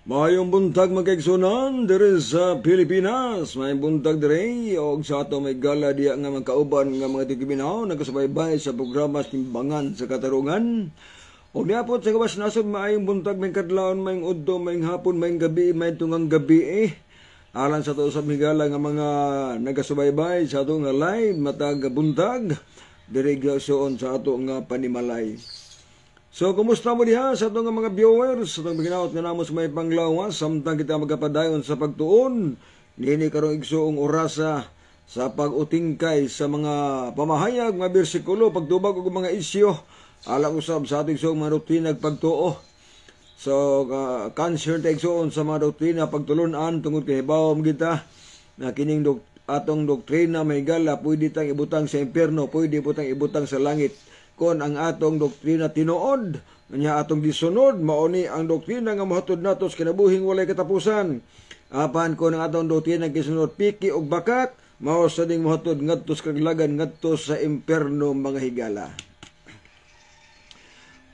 Mayong buntag magkaigsunan diri sa Pilipinas. May buntag diri og sa ato may gala diya nga magkauban nga mga tigibinaw nagasubaybay sa programa Timbangan sa Katarungan. Og niapot sa gawas nasod maayong buntag may kadlawon, may udto, may hapon, may gabi, may tungang gabi alang sa to sa migala nga mga nagasubaybay sa ato nga live matag buntag diri gyud sa ato nga panimalay. So, kumusta mo diha sa itong mga viewers? Sa itong biginaot nga namos may panglawas, samtang kita magkapadayon sa pagtuon, nini karong igsuong orasa sa pag-utingkay sa mga pamahayag, mga bersikulo, pagtubag o mga isyo, alang usab sa ating igsuong mga rutinag pagtuo. So, cancer ta igsuon sa mga doktrina, pagtulunan, tungod kay hibawom kita, na kining atong doktrina may gala, pwede tang ibutang sa impyerno, pwede ibutang ibutang sa langit. Kon ang atong doktrina tinuod, nya atong disunod, mauni ang doktrina nga mahatod nato sa kinabuhing walay katapusan. Apan kon ang atong doktrina gisunod piki og bakat, mao sa ding mahatod ngadto sa kaglagan, ngadto sa impierno mga higala.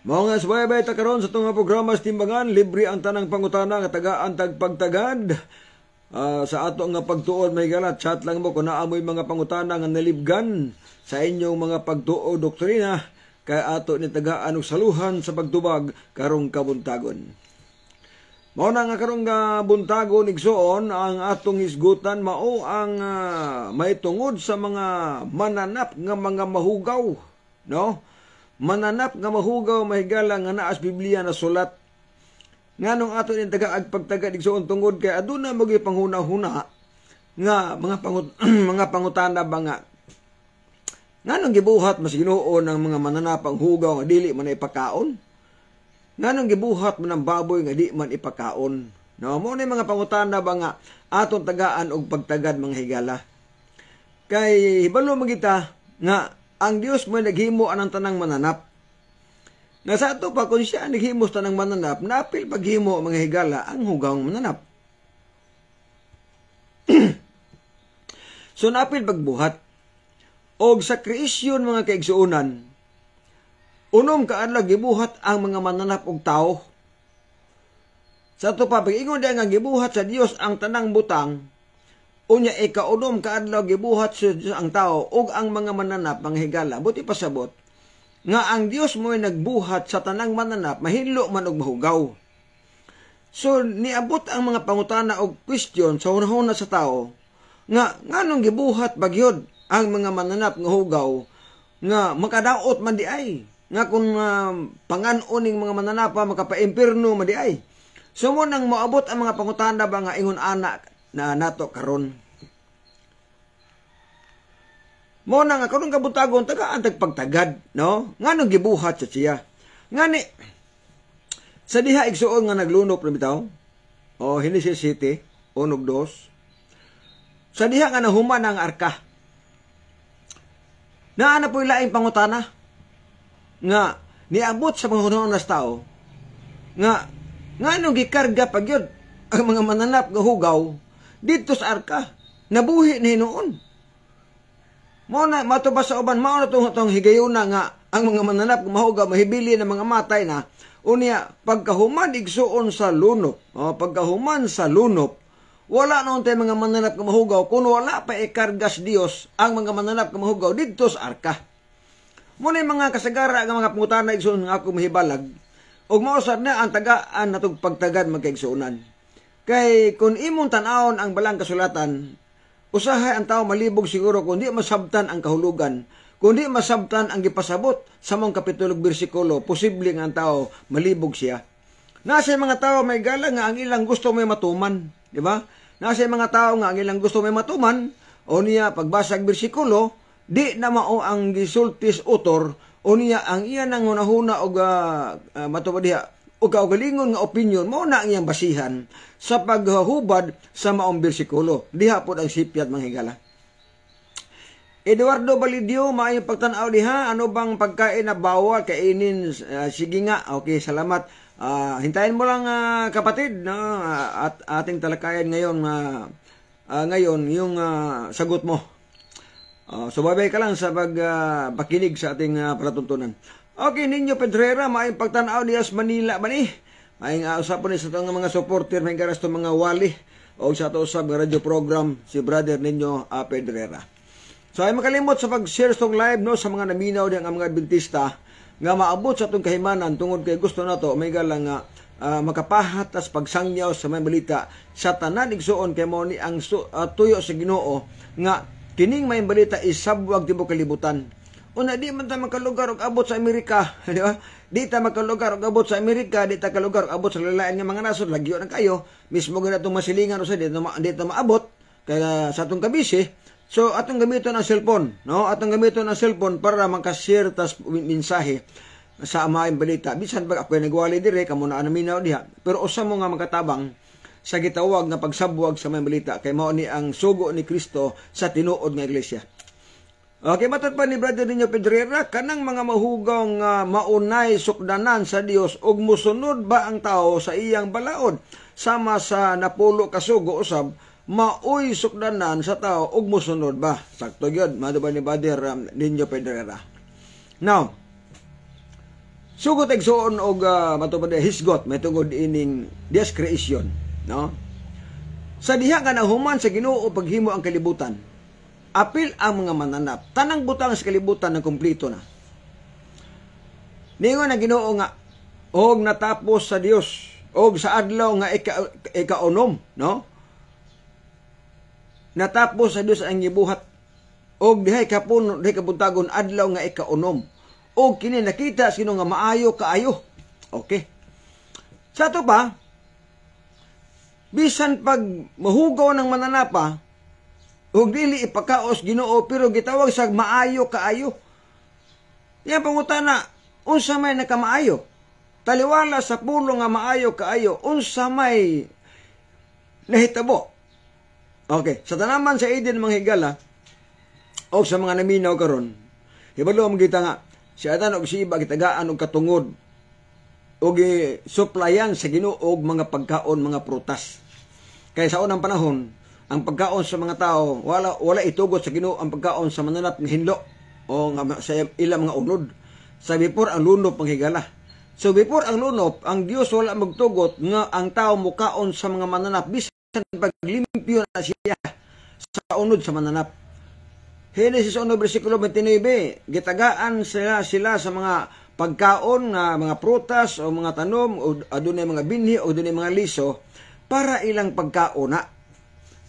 Mao nga subaybay ta karon sa itong programa sa Timbangan, libre ang tanang pangutana nga tagaan tagpagtagad. Sa ato nga pagtuon may gala, chat lang mo kung naamoy mga pangutana nga nalibgan sa inyong mga pagtuo doktrina, kay ato ni tagaan og saluhan sa pagtubag karong kabuntagon. Mao na nga karong buntagon igsuon ang atong hisgutan mao ang maitungod sa mga mananap nga mga mahugaw, no? Mananap nga mahugaw mahigala nga naa sa Biblia na sulat. Nganong ato ni tagaag pagtagad igsuon tungod kay aduna magi panghuna-huna nga mga pangutana ba nga nganong gibuhat mas Ginoo ng mga mananapang hugaw nga dili man ipakaon? Nganong gibuhat man ang baboy nga di man ipakaon? No, mo ni mga pangutana ba nga atong tagaan og pagtagad mga higala. Kay hibalo magita nga ang Dios mo naghimo anang tanang mananap. Nga sa ato pa kung siya naghimo sa tanang mananap, napil paghimo mga higala ang hugawng mananap. So napil pagbuhat og sa kreasyon mga kaigsuonan, unom kaadlaw gibuhat ang mga mananap og tao. Sa ito pa, pag-ingon nga gibuhat sa Dios ang tanang butang, unya ikaunom kaadlaw gibuhat sa Dios ang tao og ang mga mananap mga higala. Buti pasabot nga ang Dios mo ay nagbuhat sa tanang mananap, mahilo man og mahugaw. So niabot ang mga pangutana og question sa hunahuna sa tao nga nganong gibuhat bagyod ang mga mananap nga hugaw nga makadaot man di ay nga kung panganon ning mga mananapa makapaimpirno man di ay. So mo nang moabot ang mga pangutana ba nga ingon anak na nato karon. Mo na nga karong kabutagon tagaan tagpagtagad, no? Nganong gibuhat sa siya? Ngani sa diha igsuon nga naglunop na bitaw. O Genesis 7, 1:2. Sa diha nga nahuman ang arka. Naana po laing pangutana nga niabot sa mga hunahon nas tao nga nganong gikarga pagyud ang mga mananap nga hugaw dito sa arka nabuhi ni hinuon. Mao na matubas sa uban mao na tong higayuna nga ang mga mananap nga mahugaw mahibili ng mga matay na unya pagkahuman igsuon sa lunop. Pagkahuman sa lunop wala noon tayo mga mananap nga mahugaw kung wala pa ikargas Dios ang mga mananap nga mahugaw dito sa arka. Muna mga kasagara nga mga pangutana igsuon nga ako mahibalag ug mausad na ang tagaan natong pagtagad magkaigsuonan. Kay kung imong tan-awon ang balang kasulatan, usahay ang tao malibog siguro kung di masabtan ang kahulugan, kung di masabtan ang gipasabot sa mga kapitulog bersikulo, posible nga ang tao malibog siya. Nasa mga tao may gala nga ang ilang gusto may matuman, di ba? Nasa mga tao nga ang ilang gusto may matuman, o niya pagbasag bersikulo, di na mao ang gisultis utor, o niya ang iyan ang hunahuna o matubad diha, o kaugalingon nga opinion, mao na ang iyang basihan sa paghubad sa maong bersikulo. Diha po ang sipyat mga higala. Eduardo Balidio, maayong pagtanaw diha, ano bang pagkain na bawal kainin? Sige nga, okay, salamat. Hintayin mo lang kapatid, no? At ating talakayan ngayon ngayon yung sagot mo. Subabay ka lang sa pagkinig sa ating palatuntunan. Okay, Ninyo Pedrera, maayong pagtanaw diya sa Manila ba ni? Ay nga usapon ni sa itong mga supporter, may garas itong mga wali, o sa ito usap ng radio program, si brother ninyo, Pedrera. So ay makalimot sa pag-share itong live, no, sa mga naminaw din ang mga Adventista, nga maabot sa itong kahimanan, tungod kay gusto na to, may galang nga, makapahat as pagsangyaw sa may balita, sa tanan igsuon kay mo ni ang tuyo sa Ginoo, nga, kining may balita isabwag tibok kalibutan. Una, di man tayo makalugar og abot sa Amerika, di ba? Di tayo makalugar og abot sa Amerika, di tayo makalugar og abot sa lalain nga mga nasod, lagyo na kayo, mismo gana itong masilingan o sa di tayo maabot, kaya sa itong kabisi, so atong gamiton ang cellphone, no? Atong gamiton ang cellphone para makashare tas mensahe sa amaing balita. Bisan pag ako'y nagwali dire, kamo na anaminaw diha, pero usa mo nga makatabang sa gitawag nga pagsabwag sa may balita, kay mao ni ang sugo ni Kristo sa tinuod nga iglesia. Okay, matod pa ni brother ninyo Pedrera, kanang mga mahugaw nga maunay sukdanan sa Dios ug musunod ba ang tao sa iyang balaod sama sa napulo kasugo usab maoy sukdanan sa tao ug musunod ba? Sakto gyud, mado ba ni brother ninyo Pedrera. Now, sugot igsuon og matupad hisgot may tungod ining Dios creation, no? Sa diha nga nahuman sa Ginoo paghimo ang kalibutan. Apil ang mga mananap. Tanang butang sa kalibutan ng kumplito na. Ningon ang Ginoo nga, og natapos sa Dios, og sa adlaw nga ikaunom, no? Natapos sa Dios ang gibuhat, og dihay kapuno, dihay kabuntagon adlaw nga ikaunom. Og kini nakita sino nga maayo kaayo. Okay. Sa to pa, bisan pag mahugaw ng mananapa, ug dili ipakaos Ginoo pero gitawag sa maayo kaayo. Yan pangutana, unsa may nakamaayo? Taliwala sa pulo nga maayo kaayo, unsa may nahitabo? Okay, sa tanaman sa Eden mga higala o sa mga naminaw karon, hibalo mo kita nga si Adan og si Iba gitagaan og katungod og supplyan sa Ginoo og mga pagkaon, mga prutas. Kaya sa unang panahon, ang pagkaon sa mga tao, wala itugot sa Ginoo ang pagkaon sa mananap ng hinlo o sa ilang mga unod. Sa before ang lunop ang higala. So before ang lunop, ang Dios wala magtugot nga ang tao mukaon sa mga mananap bisan paglimpyo na siya sa unod sa mananap. Genesis 1 versikulo 29, gitagaan sila sa mga pagkaon nga mga prutas o mga tanom o adunay mga binhi o adunay mga liso para ilang pagkaona.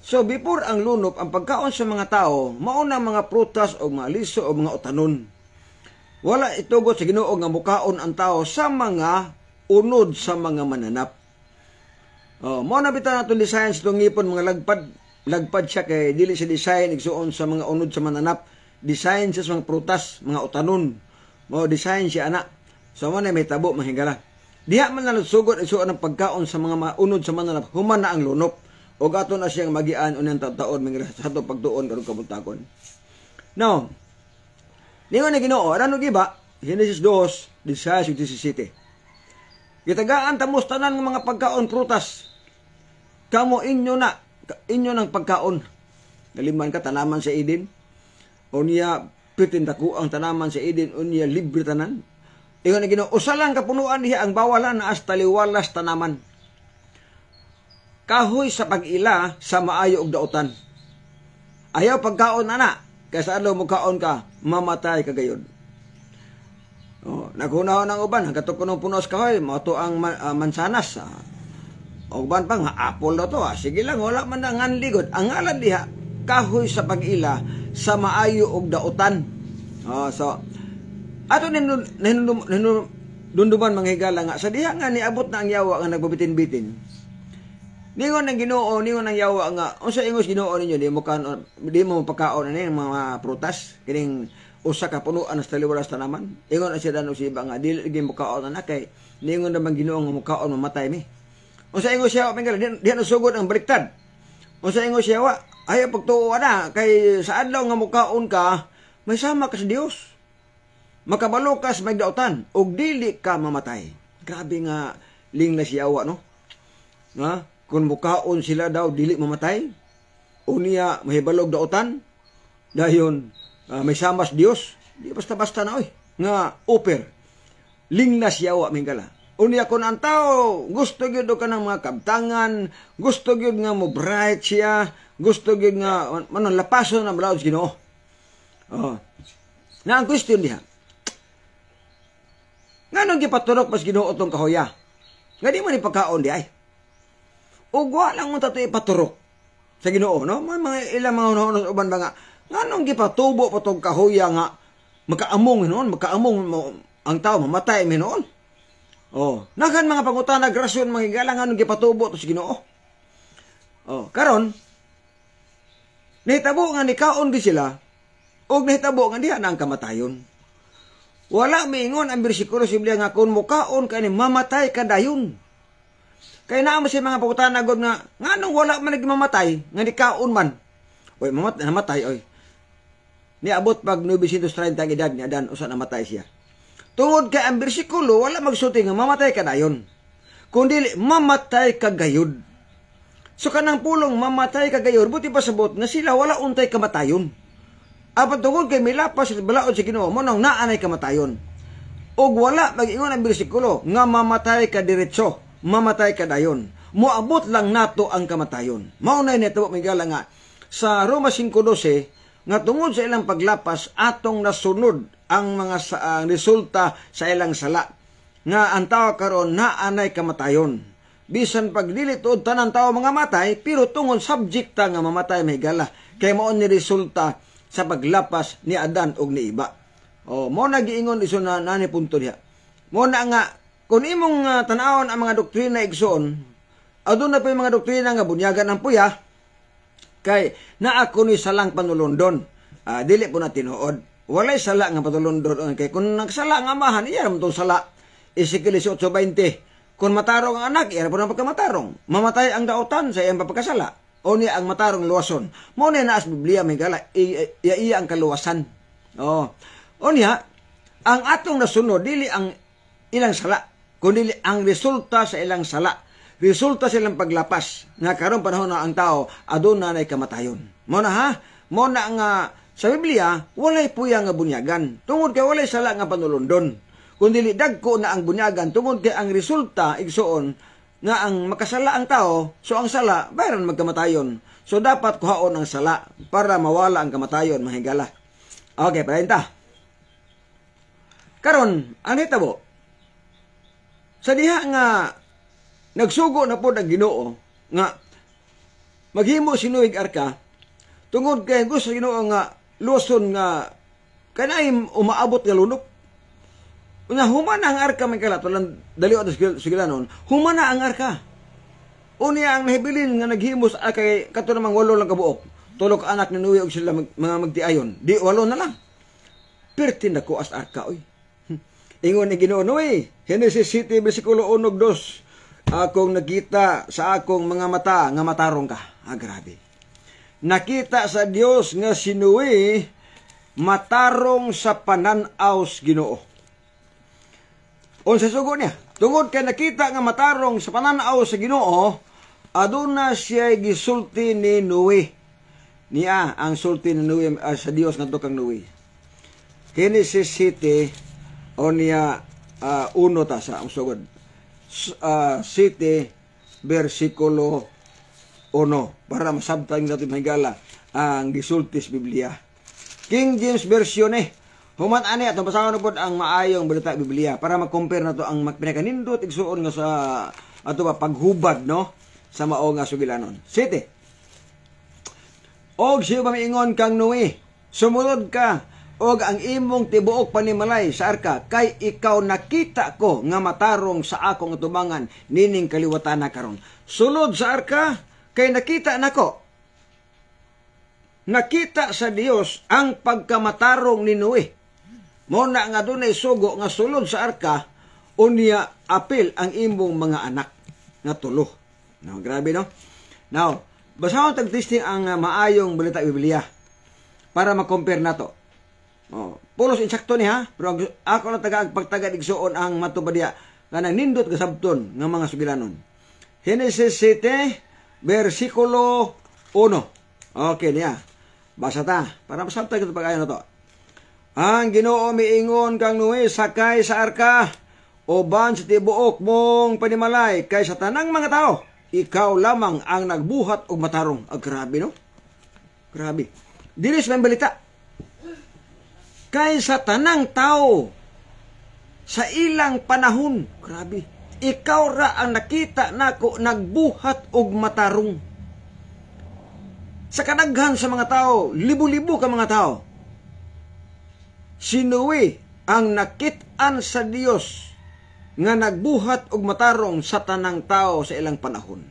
So, before ang lunop, ang pagkaon sa mga tao, mauna mga prutas o mga liso o mga utanon. Wala itugot sa Ginoo nga mukaon ang tao sa mga unod sa mga mananap. Mauna bitan natin design sa itong ngipon, mga lagpad siya kay dili siya design, igsuon sa mga unod sa mananap. Design siya sa mga prutas, mga utanon. Design siya anak. So, man may tabo, mahingala. Diha man na sugot igsuon ang pagkaon sa mga unod sa mananap, human na ang lunop. O gato na siyang magian unang taon sa ito pagtuon karong kabuntagon. Now, ningon na Ginoo, ano giba? Genesis 2, 16-17. Gitagaan tamos tanan ng mga pagkaon prutas. Kamo inyo ng pagkaon. Naliman ka tanaman sa Eden. O niya pitindako ang tanaman sa Eden o niya libre tanan. Ingon na Ginoo, usalang kapunuan diha ang bawalan na as taliwalas tanaman. Kahoy sa pag-ila sa maayo og dautan. Ayaw pagkaon ana, kaysa adlaw mo kaon ka, mamatay ka gayud. Naghunahon ang uban, hangga't kunong punos kahoy, mato ang mansanas. Uban pa nga apple na to. Sige lang, wala man na nganligod. Ang ngalan diha, kahoy sa pag-ila sa maayo og dautan. So, ato ninunduman mga higala nga, sa diha nga niabot na ang yawa nga nagbabitin-bitin. Ningon ng Ginoo, ningon ng yawa nga, unsa ingos Ginoo ninyo, di mo pagkaon ani mga prutas, kining usa ka punuan sa taliwalas tanaman. Ingon siya danon si Iba nga, dili gyud mo kaon na kay ningon naman Ginoo nga mukaon mamatay mi. Unsa ingos siya panggal, di na sugod ang baliktad. Unsa ingos siya wa, ayaw pagtuo na kay sa adlaw nga mukaon ka, may sama ka sa Dios. Makabalo ka sa magdautan ug dili ka mamatay. Grabe nga linglas yawa no. Ha? Kung mukaon sila daw dili mamatay, unya mahibalog dautan, dayon may samas Dios, di basta-basta na oy, nga oper. Lingnas yawa mingala. Unya kun ang tao gusto gyud ka ng mga kabtangan, gusto gyud nga mo bright siya, gusto gyud nga manon lapason na balaod Ginoo. Oh. Na ang question diha. Nganong gipaturok pas Ginoo tong kahoya? Nga di man ipakaon di ay. Ug wa lang mo tato ipaturok sa Ginoo, no? May mga ilang mga unos uban ba nga nganong gipatubo pa tong kahoya nga makaamong noon, makaamong ang tao mamatay mi noon. Oh, nagan mga pangutana grasyon mga higala nganong gipatubo to sa Ginoo. Oh, karon nahitabo nga nikaon di sila ug nahitabo nga diha na ang kamatayon. Wala miingon ang bersikulo sa Biblia nga kun mukaon kani mamatay ka dayon. Kay naa mo si mga pangutana gud nga nganong wala man nagmamatay nga nikaon man. Oy, namatay oy. Niabot pag 930 ang edad ni Adan usa namatay siya. Tungod kay ang bersikulo wala magsulti nga mamatay ka dayon. Kundi mamatay ka gayud. So kanang pulong mamatay ka gayud buti pa sabot nga sila wala untay kamatayon. Apan tungod kay milapas sa balaod sa Ginoo mo nang naanay kamatayon. Og wala mag-ingon ang bersikulo nga mamatay ka diretso, mamatay ka dayon. Moabot lang nato ang kamatayon. Mao nay nito migala nga sa Roma 5:12 nga tungod sa ilang paglapas atong nasunod ang mga resulta sa ilang sala nga ang tao karon naanay kamatayon bisan pag dili tuod tanan tao mga matay pero tungod subjekta nga mamatay mahigala kay mao ni resulta sa paglapas ni Adan ug ni Iba. Mo nagiingon iso na nani punto diha. Mo na nga kun imong tan-awon ang mga doktrina igsoon aduna pa mga doktrina nga bunyagan ang puya kay naa kuno salang panulundon. Dili po na tinuod. Walay sala nga patulundon kay kun nagsala nga amahan iya man tong sala. Ezekiel 18:20. Kun matarong ang anak iya po na pagkamatarong. Mamatay ang daotan sa iyang papakasala. O niya ang matarong luwason. Mo ni naas Biblia may gala iya ang kaluwasan. O niya ang atong nasunod dili ang ilang sala kundi ang resulta sa ilang sala. Resulta sa ilang paglapas nga karon panahon na ang tao aduna nay kamatayon. Mo na ha? Mo na nga sa Biblia walay puya nga bunyagan. Tungod kay walay sala nga panulundon. Kundi dagko na ang bunyagan tungod kay ang resulta igsuon nga ang makasala ang tao, so ang sala bayran magkamatayon. So dapat kuhaon ang sala para mawala ang kamatayon mahigala. Okay, pahinta. Karon, ang hitabo sa diha nga nagsugo na po ang Ginoo nga maghimo sinuig arka tungod kay gusto Ginoo nga luson nga kanay umaabot nga lunok. Unya humana ang arka may kalato lang daliot sigilanon. Humana ang arka. Unya ang nahibilin nga naghimos kay kato namang 8 lang kabuok. Tulog anak ni Noe og sila mga magtiayon. Di 8 na lang. Pertin na ko as arka oy. Ingon ni Ginoo Noe, Genesis 7 bersikulo 1-2. Akong nakita sa akong mga mata nga matarong ka. Grabe. Nakita sa Dios nga si Noe matarong sa pananaw sa Ginoo. Unsa sugo niya? Tungod kay nakita nga matarong sa pananaw sa Ginoo, aduna siya gisulti ni Noe. Niya ang sulti ni Noe sa Dios ngadto kang Noe. Genesis 7 o niya 1 ta sa sugod. 7 bersikulo 1 para masabtan natin mahigala ang gisulti sa Biblia. King James Version human ani atong basahon pod ang maayong balita Biblia para mag-compare nato ang pinakanindot igsuon nga sa ato ba paghubad no sa mao nga sugilanon. 7. Og siya miingon kang Noe, sumunod ka og ang imong tibuok panimalay sa arka kay ikaw nakita ko nga matarong sa akong atubangan nining kaliwatan na karon. Sulod sa arka kay nakita nako. Nakita sa Dios ang pagkamatarong ni Noe. Mo na nga dunay sugo nga sulod sa arka unya apil ang imong mga anak nga tulo. No, grabe no. Now, basahon tag testing ang maayong balita Biblia para ma-compare nato. Pulos insakto ni ha, pero ako lang pagtagad igsuon ang matubad diya kanang nindot nga sabton nga mga sugilanon. Genesis 7 bersikulo 1. Okay niya. Basa ta para masabtag ito pag-ayon na to. Ang Ginoo miingon kang Noe sakay sa arka Oban sa tibuok mong panimalay kay sa tanang mga tao, ikaw lamang ang nagbuhat og matarong. Grabe, no? Grabe. Dili sa balita. Kay sa tanang tao, sa ilang panahon, grabe, ikaw ra ang nakita nako nagbuhat og matarong. Sa kadaghan sa mga tao, libo-libo ka mga tao, sinuwi ang nakit-an sa Dios nga nagbuhat og matarong sa tanang tao sa ilang panahon.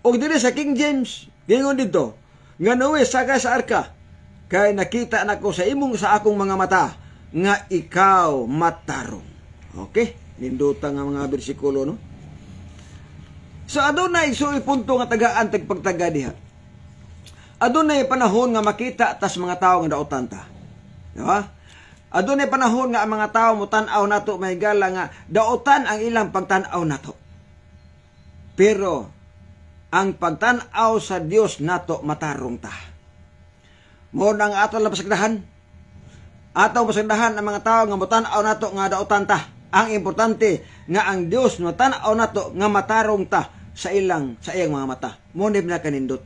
Og dili sa King James, gingon dito, nga Noe sakay sa arka, kay nakita nako sa imong sa akong mga mata nga ikaw matarong. Okay? Ninduta nga mga bersikulo, no? So adunay isuy punto nga tagaan tagpagtaga diha. Adunay panahon nga makita tas mga tawo nga daotan ta. Diba? Adunay panahon nga ang mga tawo mutan-aw nato may gala nga daotan ang ilang pagtan-aw nato. Pero ang pagtan-aw sa Dios nato matarong ta. Mo nang ato lang pasagdahan. Ato pasagdahan ang mga tawo nga mutan-aw nato nga daotan ta. Ang importante nga ang Dios mutan-aw nato nga matarong ta sa iyang mga mata. Mo ni na kanindot.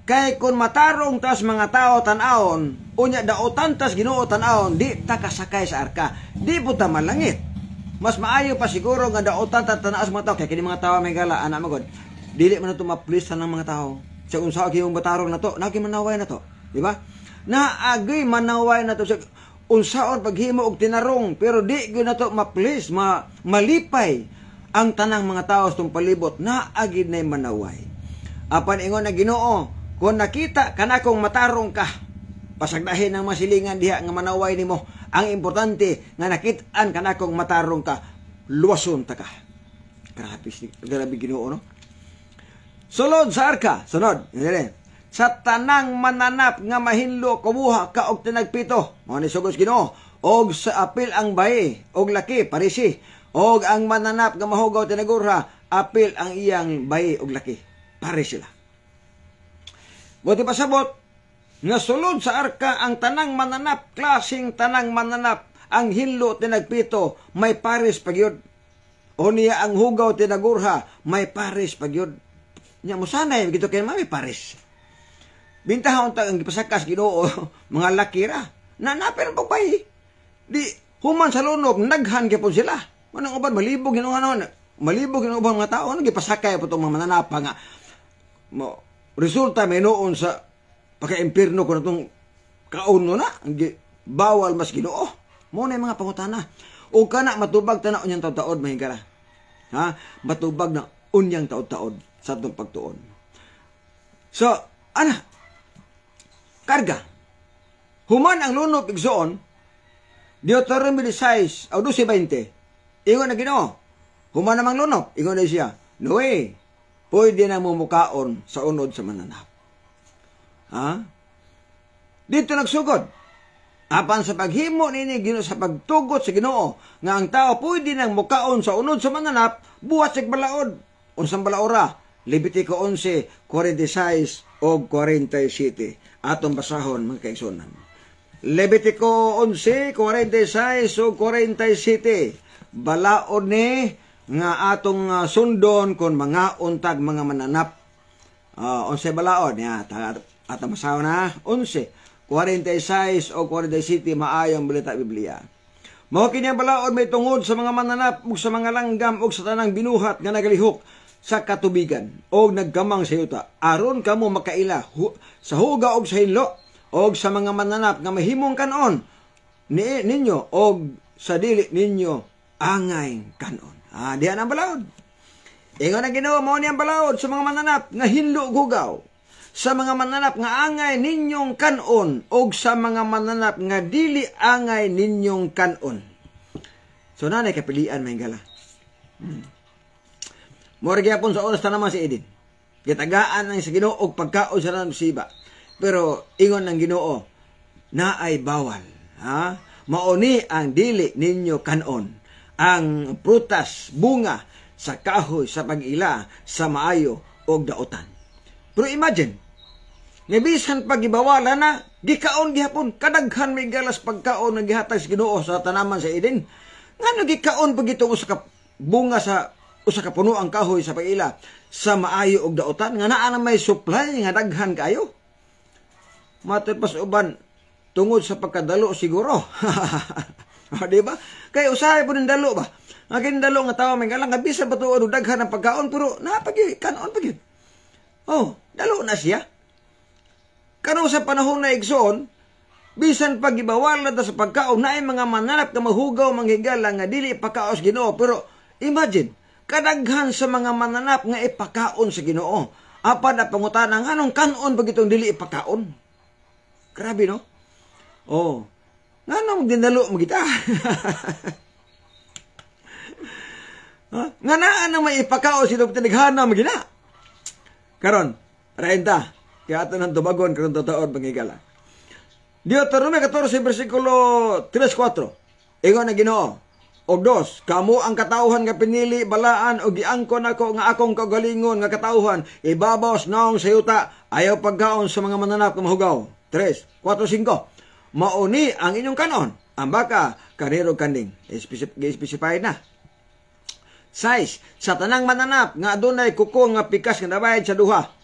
Kay kung matarong tas mga tao tan-aon, unya daotan tas Ginoo tan-aon, di ta kasakay sa arka. Di po ta malangit. Mas maayo pa siguro nga daotan ta tan-aon sa mga tao kay kini mga tao may gala ana magod. Dili man to ma-please ng mga tao. Sa unsa gyud matarong na to, nagi manaway na to, di ba? Naagi manaway na to sa unsaon paghimo og tinarong, pero di gyud na to ma-please, malipay ang tanang mga tao sa palibot. Naagi nay manaway. Apan ingon na Ginoo, kung nakita kanakong matarong ka, pasagdahin ang masilingan diha nga manaway nimo. Ang importante nga nakit-an kanakong matarong ka, luwason ta ka. Grabe Ginoo, no? Sulod sa arka, sunod. Sa tanang mananap nga mahinlo kumuha ka og tinagpito. Mao ni sugos Ginoo. Og sa apil ang bayi, og laki parisi. Og ang mananap nga mahugaw tinagurha, apil ang iyang bayi og laki. Pare sila. Buti pasabot, nga sulod sa arka ang tanang mananap, klaseng tanang mananap, ang hinlo tinagpito, may pares pagyod. O niya ang hugaw tinagurha, may pares pagyod. Nya mo sanay, gito kay may pares. Bintahon ta ang gipasakas Ginoo, mga lakira. Nanapir ang babae. Di, human sa lunok, naghan gyapon sila. Manang uban, malibog yung mga tao, gipasakay po itong mga mananapa nga. Resulta may noon sa pagka-impirno ko na itong kauno na, bawal mas Ginoo. Muna yung mga pangutana. O ka na matubag ta na unyang taod-taod mahigara. Ha? Matubag na unyang taod-taod sa itong pagtuon. So, karga. Human ang lunok igsoon, Deuteronomy 16, o 12:20. Ingon na Ginoo. Human namang lunok, ingon na siya, Noe, pwede na mumukaon sa unod sa mananap. Ha? Dito nagsugod. Apan sa paghimo nini Ginoo sa pagtugot sa Ginoo nga ang tao pwede nang mukaon sa unod sa mananap, buhat sig balaod. Unsang balaora? Levitico 11:46 o 47. Atong basahon mga kaigsunan. Levitico 11:46 o 47. Balaod ni nga atong sundon kon mga untag mga mananap. 11 balaod ya, atong basahon na 11:46 o 47 maayong balita Biblia. Mao kini ang balaod may tungod sa mga mananap ug sa mga langgam ug sa tanang binuhat nga nagalihok sa katubigan og naggamang sa yuta aron kamo makaila sa huga og sa hinlo og sa mga mananap nga mahimong kanon ninyo og sa dili ninyo angay kanon. Diyan ang balaod. Ingon na Ginoo mao ni ang balaod sa mga mananap nga hinlo ug hugaw, sa mga mananap nga angay ninyong kanon og sa mga mananap nga dili angay ninyong kanon. So nanay kapilian may gala. Mora gyapon sa oras ta naman si Eden. Gitagaan ang sa Ginoo og pagkaon sa nang siba. Pero ingon ng Ginoo, naay bawal. Ha? Mauni ang dili ninyo kanon. Ang prutas, bunga, sa kahoy, sa pag-ila, sa maayo og daotan. Pero imagine, nabisan pagibawala na, gikaon gihapon, kadaghan may galas pagkaon nga gihatag sa Ginoo sa tanaman sa Eden. Ngano gikaon pag itong usa ka bunga sa usa ka puno ang kahoy sa pag-ila sa maayo og daotan nga naa na may supply nga daghan kayo. Matod pas uban tungod sa pagkadalo siguro. Di ba? Kay usahay po ng dalo ba? Nga kinadalo nga tawo may galang nga bisan ba tuod daghan ang pagkaon pero napagi kanon pag yun. Oh, dalo na siya. Kanong sa panahon na igsoon, bisan pag-ibawal na sa pagkaon na ay mga mananap na mahugaw manghigala nga dili ipakaon sa Ginoo. Pero imagine, kadaghan sa mga mananap nga ipakaon sa Ginoo. Apa na pangutanang anong kanon pag itong dili ipakaon? Grabe no? Oh, nganong dinalo mo kita? Nga naan na may ipakaon si Dr. Tighana mo gina? Karon, renta. Kaya ito ng tubagon karon totoon panghigala. Deuteronomio 14, versikulo 3-4. Ingon na Ginoo. Og 2, kamo ang katawhan nga pinili, balaan, o giangkon ako nga akong kagalingon nga katawhan, ibabaw naong sa yuta, ayaw pagkaon sa mga mananap nga mahugaw. 3, 4, 5. Mauni ang inyong kanon, ang baka, kaniro kanding. I-specify na. 6, sa tanang mananap, nga adunay kuko nga pikas nga nabayad sa duha,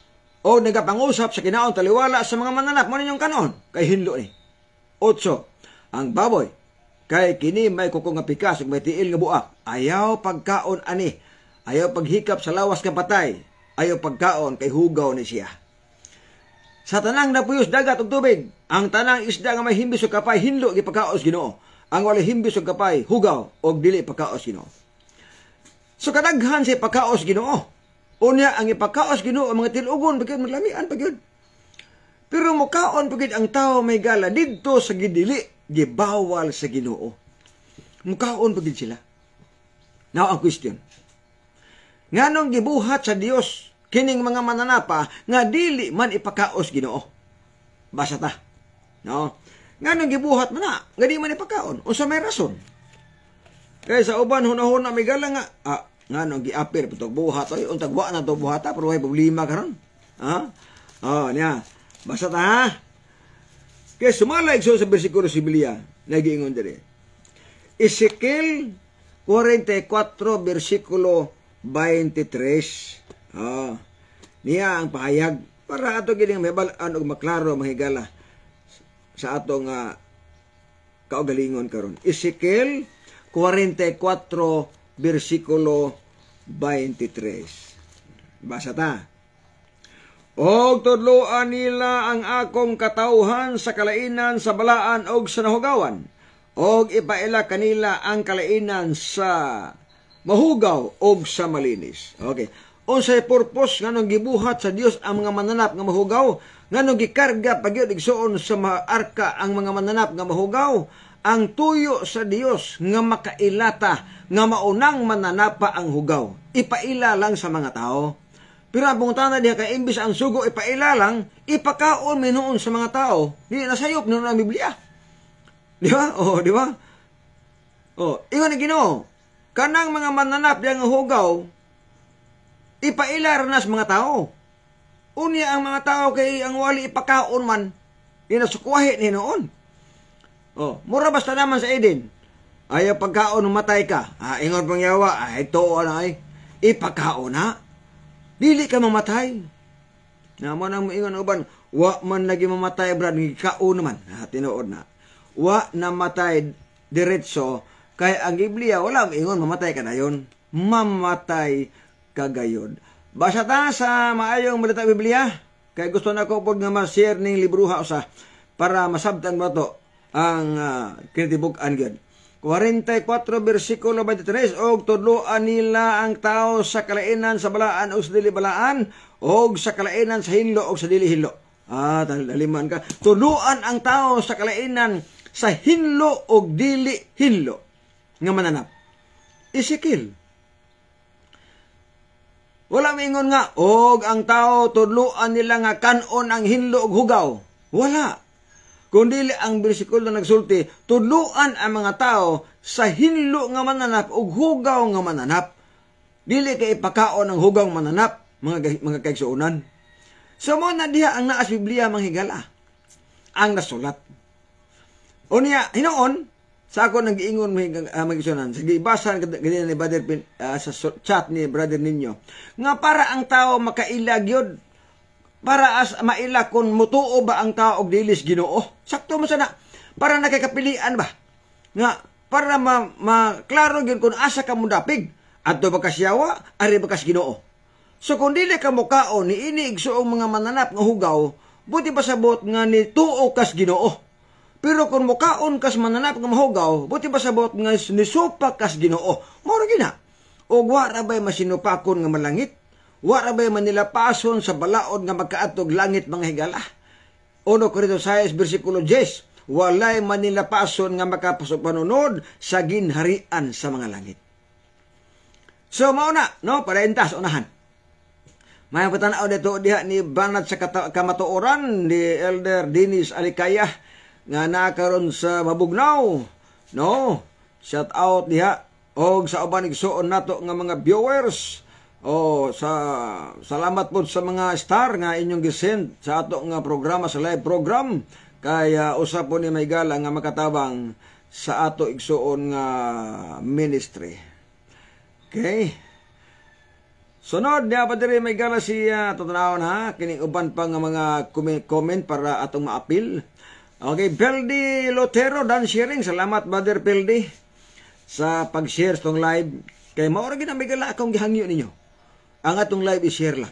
o nagapangusap sa kinaon taliwala sa mga mananap mo ninyong kanon, kay hinlo ni. 8, ang baboy, kay kini may kuko nga pikas ug may tiil nga buak, ayaw pagkaon ani, ayaw paghikap sa lawas nga patay, ayaw pagkaon kay hugaw ni siya. Sa tanang napuyos dagat ug tubig, ang tanang isda nga may himbis ug kapay hinlo gipagkaos Ginoo, ang wala himbis ug kapay hugaw ug dili pagkaos Ginoo. So kadaghan sa pagkaos Ginoo. Unya ang ipakaos Ginoo ang mga tilugon pagid maglamian pagid. Pero mukaon pagid ang tao may gala didto sa gidili gibawal sa Ginoo. Mukaon pagid sila. Now ang question. Nganong gibuhat sa Dios kining mga mananapa nga dili man ipakaos Ginoo? Basa ta. No. Nganong gibuhat man na nga di man ipakaon? Unsa may rason? Kaya sa uban hunahuna may gala nga nga nung giapir pitog buhat oy untag wa na to buhata pero way problema karon. Niya. Basta ta ha. Kaya sumala igso sa bersikulo sa Biblia nagiingon diri. Ezekiel 44 bersikulo 23. Niya ang pahayag para ato gining mabal-an og maklaro mahigala sa atong kaugalingon karon. Ezekiel 44 bersikulo 23. Basa ta. Og tudloan nila ang akong katawhan sa kalainan sa balaan og sa nahugawan, og ipaila kanila ang kalainan sa mahugaw og sa malinis. Okay. Unsay purpose nganong gibuhat sa Dios ang mga mananap nga mahugaw? Nganong gikarga pagyud igsuon sa arka ang mga mananap nga mahugaw? Ang tuyo sa Dios nga makailata nga maunang mananapa ang hugaw. Ipaila lang sa mga tao. Pero ang pungutana diha kay imbis ang sugo ipaila lang, ipakaon minuon sa mga tao. Di nasayop noon ang Biblia. Di ba? Di ba? Ingon na Ginoo, kanang mga mananap diha nga hugaw, ipaila ra sa mga tao. Unya ang mga tao kay ang wali ipakaon man, inasukwahi ni noon. Mura basta naman sa Eden. Ayaw pagkaon matay ka. Ingon pang yawa, ito ay ipakaon na. Dili ka mamatay. Naman ang ingon uban, wa man lagi mamatay brad, kaon naman. Tinuod na. Wa na matay diretso, kay ang Biblia wala ingon mamatay ka dayon. Mamatay ka gayon. Basa ta sa maayong balita Biblia. Kay gusto na ko pod nga ma-share ning libruha usa para masabtan mo to ang kinatibuk-an gyud. 44 bersikulo 23, og tudloan nila ang tao sa kalainan sa balaan o sa dili balaan, og sa kalainan sa hinlo o sa dili hinlo. Daliman ka. Tudloan ang tao sa kalainan sa hinlo o dili hinlo nga mananap. Ezekiel. Wala mingon nga, og ang tao tudloan nila nga kanon ang hinlo og hugaw. Wala. Kundi ang bersikulo nagsulti, tudluan ang mga tao sa hinlo nga mananap ug hugaw nga mananap. Dili kay ipakaon ang hugaw mananap, mga kaigsuonan. So mo na diha ang naas Biblia manghigala. Ang nasulat. Unya, hinoon, Sa ako nang giingon magisunan, sa gibasan ganyan ni brother sa chat ni brother ninyo, nga para ang tao makailag yun, para as maila kung mutuo ba ang tao og dilis Ginoo. Sakto mo sana, para nakakapilian ba? Nga, para maklaro yun kung asa ka mo dapig, adto ba kasyawa, ari ba kas Ginoo. So kung dili ka mukaon, ni ini igsuong mga mananap nga hugaw, buti pa sabot nga ni tuo kas Ginoo. Pero kung mukaon kas mananap nga mahugaw, buti ba sabot nga nisupa kas Ginoo. Moro gina. O wara ba'y masinupakon nga malangit? Wara ba'y manilapason sa balaod nga magkaatog langit mga higala? 1 Corintios 6, versikulo 10, walay manilapason nga makapasunod sa ginharian sa mga langit. So mauna, no, para intas unahan. May patanaw dito diha ni banat sa kamatuoran ni Elder Dennis Alicaya nga nakaroon sa Mabugnaw, no? Shout out diha og sa uban igsuon nato nga mga viewers. Salamat po sa mga star nga inyong gisend sa ato nga programa, sa live program. Kaya usap po ni Maygala nga makatabang sa ato igsuon nga ministry. Okay? Sunod niya pa diri Maygala siya tutanawon ha, kining uban pa nga mga comment para atong maapil. Okay, Peldi Lotero dan sharing. Salamat brother Peldi sa pag-share tong live. Kay maura gid Maygala akong gihangyo ninyo. Ang atong live i-share lang.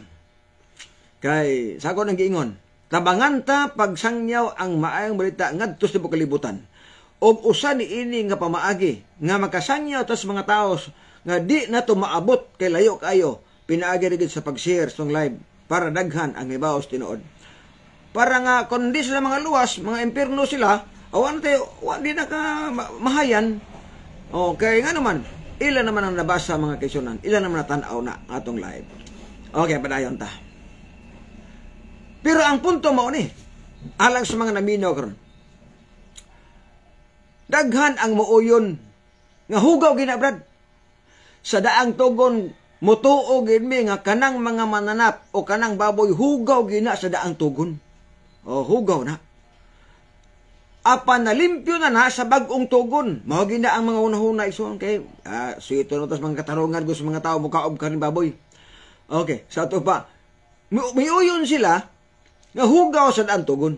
Kay sa ako nang giingon, tabangan ta pagsangyaw ang maayong balita ngadto sa kalibutan. Og usa ni ini nga pamaagi nga makasangyaw tas mga tao nga di nato maabot kay layo kayo. Pinaagi rin sa pag-share tong live para daghan ang ibaos tinuod. Para nga kung di sila mga luwas, mga impierno sila, awan tayo, di na ka mahayan. Okay, nga naman, ilan naman ang nabasa mga kaisunan, ilan naman natanaw na atong live. Okay, padayon ta. Pero ang punto mo ni, alang sa mga naminaw karon, daghan ang muuyon, nga hugaw ginabrad, sa daang tugon, mutuo gini nga kanang mga mananap o kanang baboy, hugaw gina sa daang tugon. Hugaw na. Apan nalimpyo na sa bagong tugon. Mao gina ang mga unahuna ison kay suito no tas mga katarungan gusto mga tao mukaob kanin baboy. Okay, sa to pa. Miuyon sila nga hugaw sa daan tugon.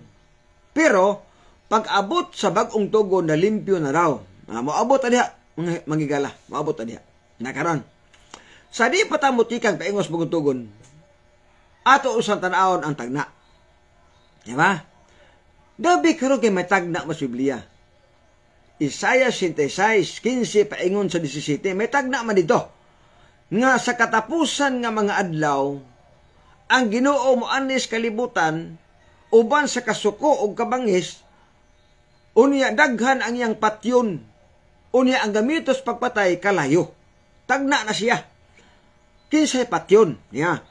Pero pag abot sa bagong tugon nalimpyo na raw. Moabot diha mga magigala, moabot diha. Nakaron. Sa di patamutikang paingos bagong tugon. Ato usang tan-awon ang tagna. Diba? Dabi karon kay may tagna mas Biblia. Isaiah 66:15 paingon sa 17, may tagna man dito. Nga sa katapusan nga mga adlaw, ang Ginoo moanis kalibutan uban sa kasuko ug kabangis, unya daghan ang iyang patyon, unya ang gamitos pagpatay kalayo. Tagna na siya. Kinsay patyon niya.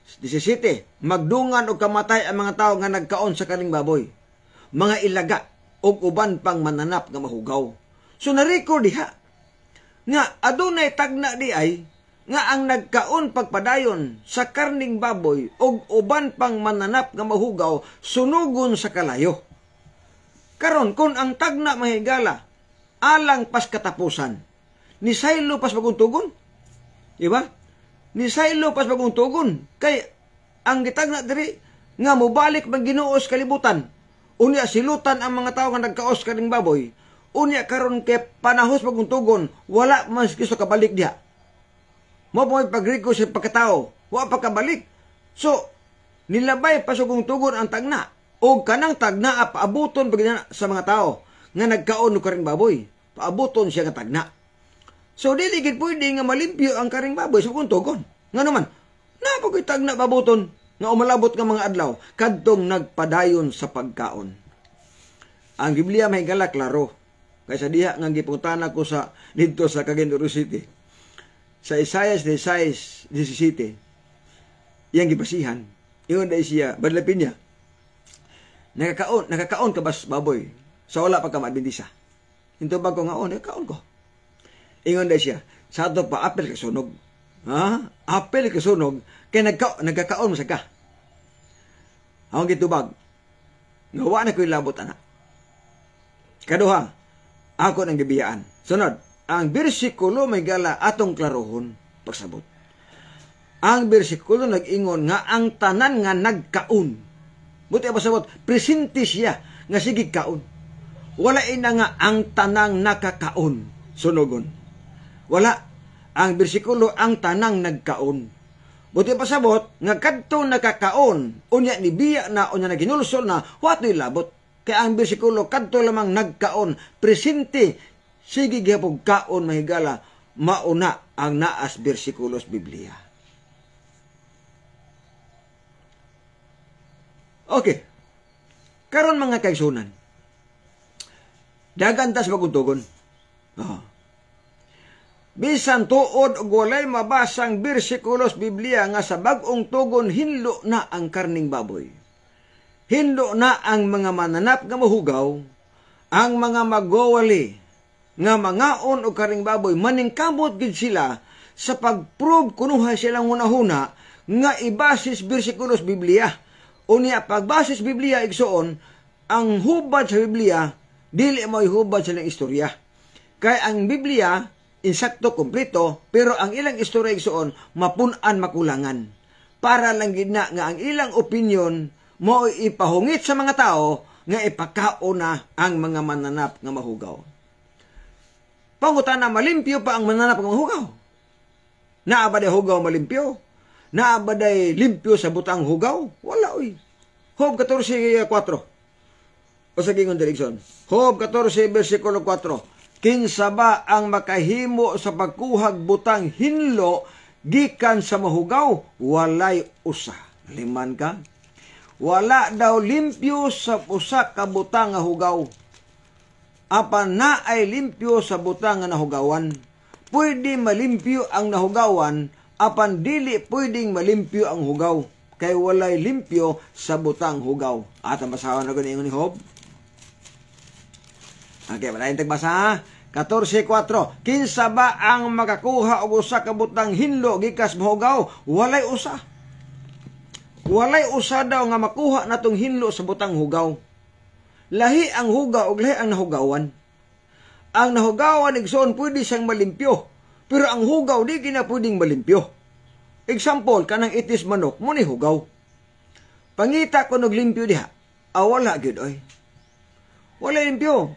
17, magdungan o kamatay ang mga tao nga nagkaon sa kaning baboy, mga ilaga o uban pang mananap nga mahugaw. So na-record diha nga adunay tagna di ay nga ang nagkaon pagpadayon sa karning baboy o uban pang mananap nga mahugaw sunugon sa kalayo. Karon kung ang tagna mahigala alang pas katapusan, ni saylo pas maguntugon, diba? Ni saylo pas bagong tugon kay ang gitagna diri nga mobalik man Ginoo sa kalibutan, unya silutan ang mga tawo nga nagkaos kaning baboy, unya karon kay panahos bagong tugon wala man gusto kabalik diha. Mo mo pagriko sa pagkatao wa pa kabalik. So nilabay pasugong tugon ang tagna o kanang tagna paabuton pag sa mga tao nga nagkaon og karing baboy, paabuton siya nga tagna. So, dili gid pwede nga malimpyo ang karing baboy sa kuntogon. Nga naman, napagitag na babuton nga umalabot nga mga adlaw, kadtong nagpadayon sa pagkaon. Ang Biblia may gala klaro. Kaysa diha nga gipungtana ko sa dito sa Caguindoro City. Sa Isaiah 16:17, iyang gibasihan, ingon day siya, badlapin niya, nakakaon ka bas baboy, sa wala pa ka maadbentisa. Hinto ba ko nga, nakakaon ko. Ingon day siya, sa ato pa apel ka sunog. Apel ka sunog, kaya nagkakaon mo sa ka. Ang gitubag, gawa na ko'y labot anak. Kaduha, ako nang gibiyaan. Sunod, ang bersikulo may gala atong klarohon pagsabot. Ang bersikulo nag-ingon nga ang tanan nga nagkaon. Buti pasabot, presente siya nga sige kaon. Wala ina nga ang tanang nakakaon. Sunogon. Wala. Ang bersikulo ang tanang nagkaon. Buti pasabot, nga kadto nakakaon, unya ni biya na, unya na ginulsol na, wato'y labot. Kaya ang bersikulo, kadto lamang nagkaon, presente, sige gihapog kaon mahigala, mauna ang naas bersikulos Biblia. Okay. Karon mga kaigsunan, dagantas maguntugon. Bisan tuod og walay mabasang bersikulos Biblia nga sa bag-ong tugon hinlo na ang karning baboy. Hinlo na ang mga mananap nga mahugaw, ang mga magwawali nga mangaon og karning baboy, maningkamot gid sila sa pagprove kunuha silang hunahuna nga ibasis bersikulos Biblia. Unya pagbasis Biblia igsoon, ang hubad sa Biblia dili mo hubad sa ilang istorya. Kay ang Biblia insakto kompleto, pero ang ilang istorya igsoon mapun-an makulangan. Para lang gid na nga ang ilang opinion mo ipahungit sa mga tao nga ipakao na ang mga mananap nga mahugaw. Pangutana, malimpyo pa ang mananap nga mahugaw? Naa ba day hugaw malimpyo? Naa ba day limpyo sa butang hugaw? Wala oy. Job 14:4. O sa gingon direksyon. Job 14 versikulo 4. Kinsa ba ang makahimo sa pagkuhag butang hinlo gikan sa mahugaw? Walay usa. Liman ka? Wala daw limpyo sa usa ka butang nga hugaw. Apan na ay limpyo sa butang nga nahugawan. Pwede malimpyo ang nahugawan, apan dili pwedeng malimpyo ang hugaw. Kay walay limpyo sa butang hugaw. At ang basahan na ganyan ni Job. Okay, wala yung tagbasa. 14:4. Kinsa ba ang makakuha og usa ka butang hinlo gikas mahugaw? Walay usa. Walay usa daw nga makuha natong hinlo sa butang hugaw. Lahi ang hugaw og lahi ang nahugawan. Ang nahugawan igsoon pwede siyang malimpyo, pero ang hugaw di gina pwedeng malimpyo. Example, kanang itis manok mo ni hugaw. Pangita ko nog limpyo diha. Wala gyud oy. Wala limpyo.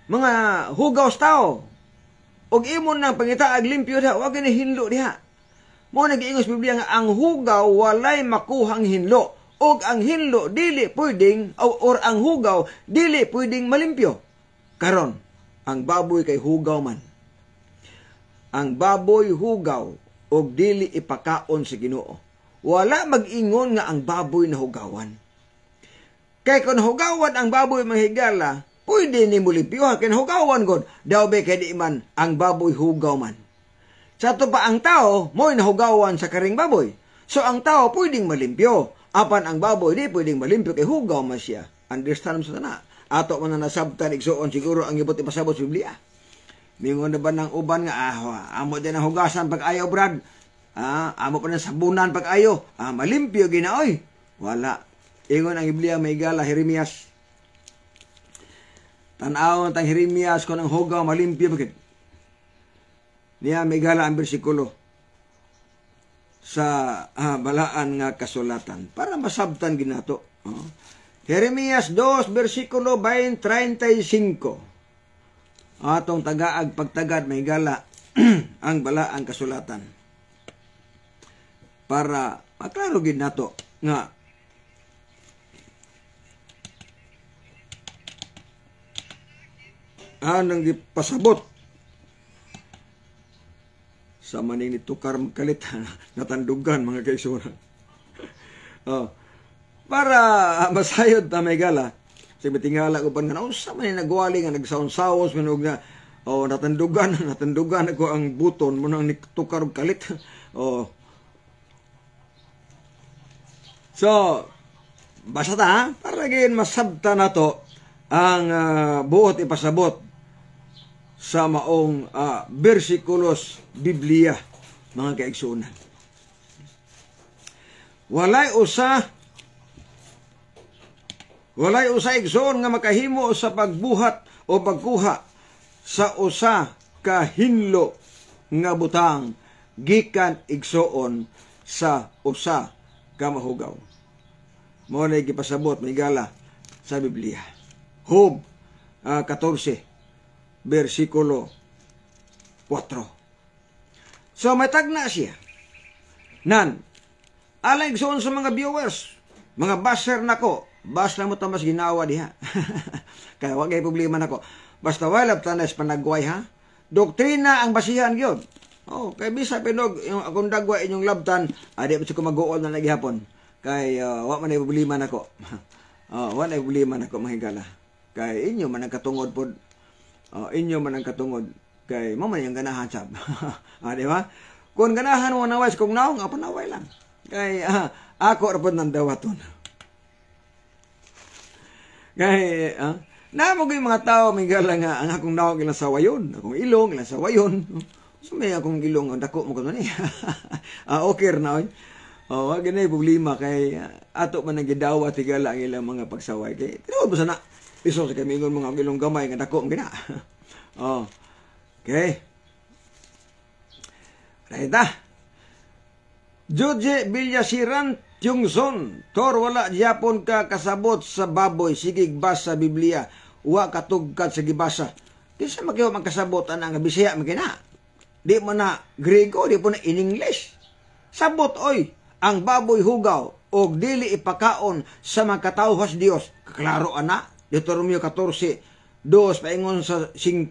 Mga hugaw sa tao. Og imon nang pangitaag limpyo diha, wa gani hinlo diha. Mo nag-iingos Biblia nga ang hugaw walay makuhang hinlo, og ang hinlo dili pwedeng or ang hugaw dili pwedeng malimpyo. Karon, ang baboy kay hugaw man. Ang baboy hugaw og dili ipakaon sa Ginoo. Wala mag-ingon nga ang baboy nahugawan. Kay kung hugawan ang baboy mahigala, pwede ni mulimpyo, kinahugawan god, daw be kay di man ang baboy hugaw man. Sa to pa ang tao, mo'y nahugawan sa karing baboy. So ang tao pwedeng malimpyo, apan ang baboy di pwedeng malimpyo kay hugaw man siya. Understand mo sa tana? Ato man na nasabtan igsuon siguro ang ibot ipasabot sa Biblia. Mingon na ba ng uban nga, amo din ang hugasan pag ayaw, Brad. Amo pa ng sabunan pag ayaw. Malimpyo ginaoy. Wala. Ingon ang Biblia may gala, Jeremias. Tanaw tang Jeremias ko ng hugaw malimpyo bakit? Niya may gala ang bersikulo sa balaan nga kasulatan para masabtan ginato. Jeremias 2 bersikulo 35. Atong tagaag pagtagad may gala ang balaan kasulatan para maklaro gid nato nga anang gipasabot sa maning ni tukar magkalit natandugan mga kaigsunan. Para masayod ta may gala sa tingala ko pa nga sa man nagwali nga nagsaon-sawos manog nga natandugan ako ang buton mo nang tukar og kalit. So basta ta para gid masabta nato ang buot ipasabot sa maong bersikulos Biblia mga kaigsunan. Walay usa igsoon nga makahimo sa pagbuhat o pagkuha sa usa ka hinlo nga butang gikan igsoon sa usa ka mahugaw. Mao na gipasabot migala sa Biblia. Job 14 versikulo 4. So may tagna siya. Nan, alay igsoon sa mga viewers, mga baser nako, bas lang mo tamas ginawa diha. Kaya wag ay problema nako. Basta wala tanas panagway ha. Doktrina ang basihan gyud. Oh, kay bisa pinog yung akong dagwa inyong labtan, adi pa ko mag-uol na nagihapon. Kay wa man ay problema nako. Wa na problema nako mahigala. Kay inyo man ang katungod pod. Inyo man ang katungod kay mo man yung ganahan sab. Di ba? Kung ganahan mo naway kung naong nga panaway lang. Kay ako ra pod nang dawaton. Kay namo gyud mga tao migala nga ang akong nawag ilang sawayon, akong ilong ilang sawayon. Sumay akong ilong dako mo kuno ni. Okay na oy. Wag na problema kay ato man nang gidawat tigala ang ilang mga pagsaway kay tinuod mo sana. Iso sa kami ingon mga ilong gamay nga dako mo gina. Okay. Rayta. Judge Villasiran Tiongson, tor wala Japon ka kasabot sa baboy, sigig basa sa Biblia, wa katugkad sa gibasa. Kinsa magyo magkasabot ana nga Bisaya magina? Di mo na Grego, di po na in English. Sabot oy, ang baboy hugaw og dili ipakaon sa mga katawhas Dios. Klaro ana, Deuteronomio 14:2 paingon sa 5.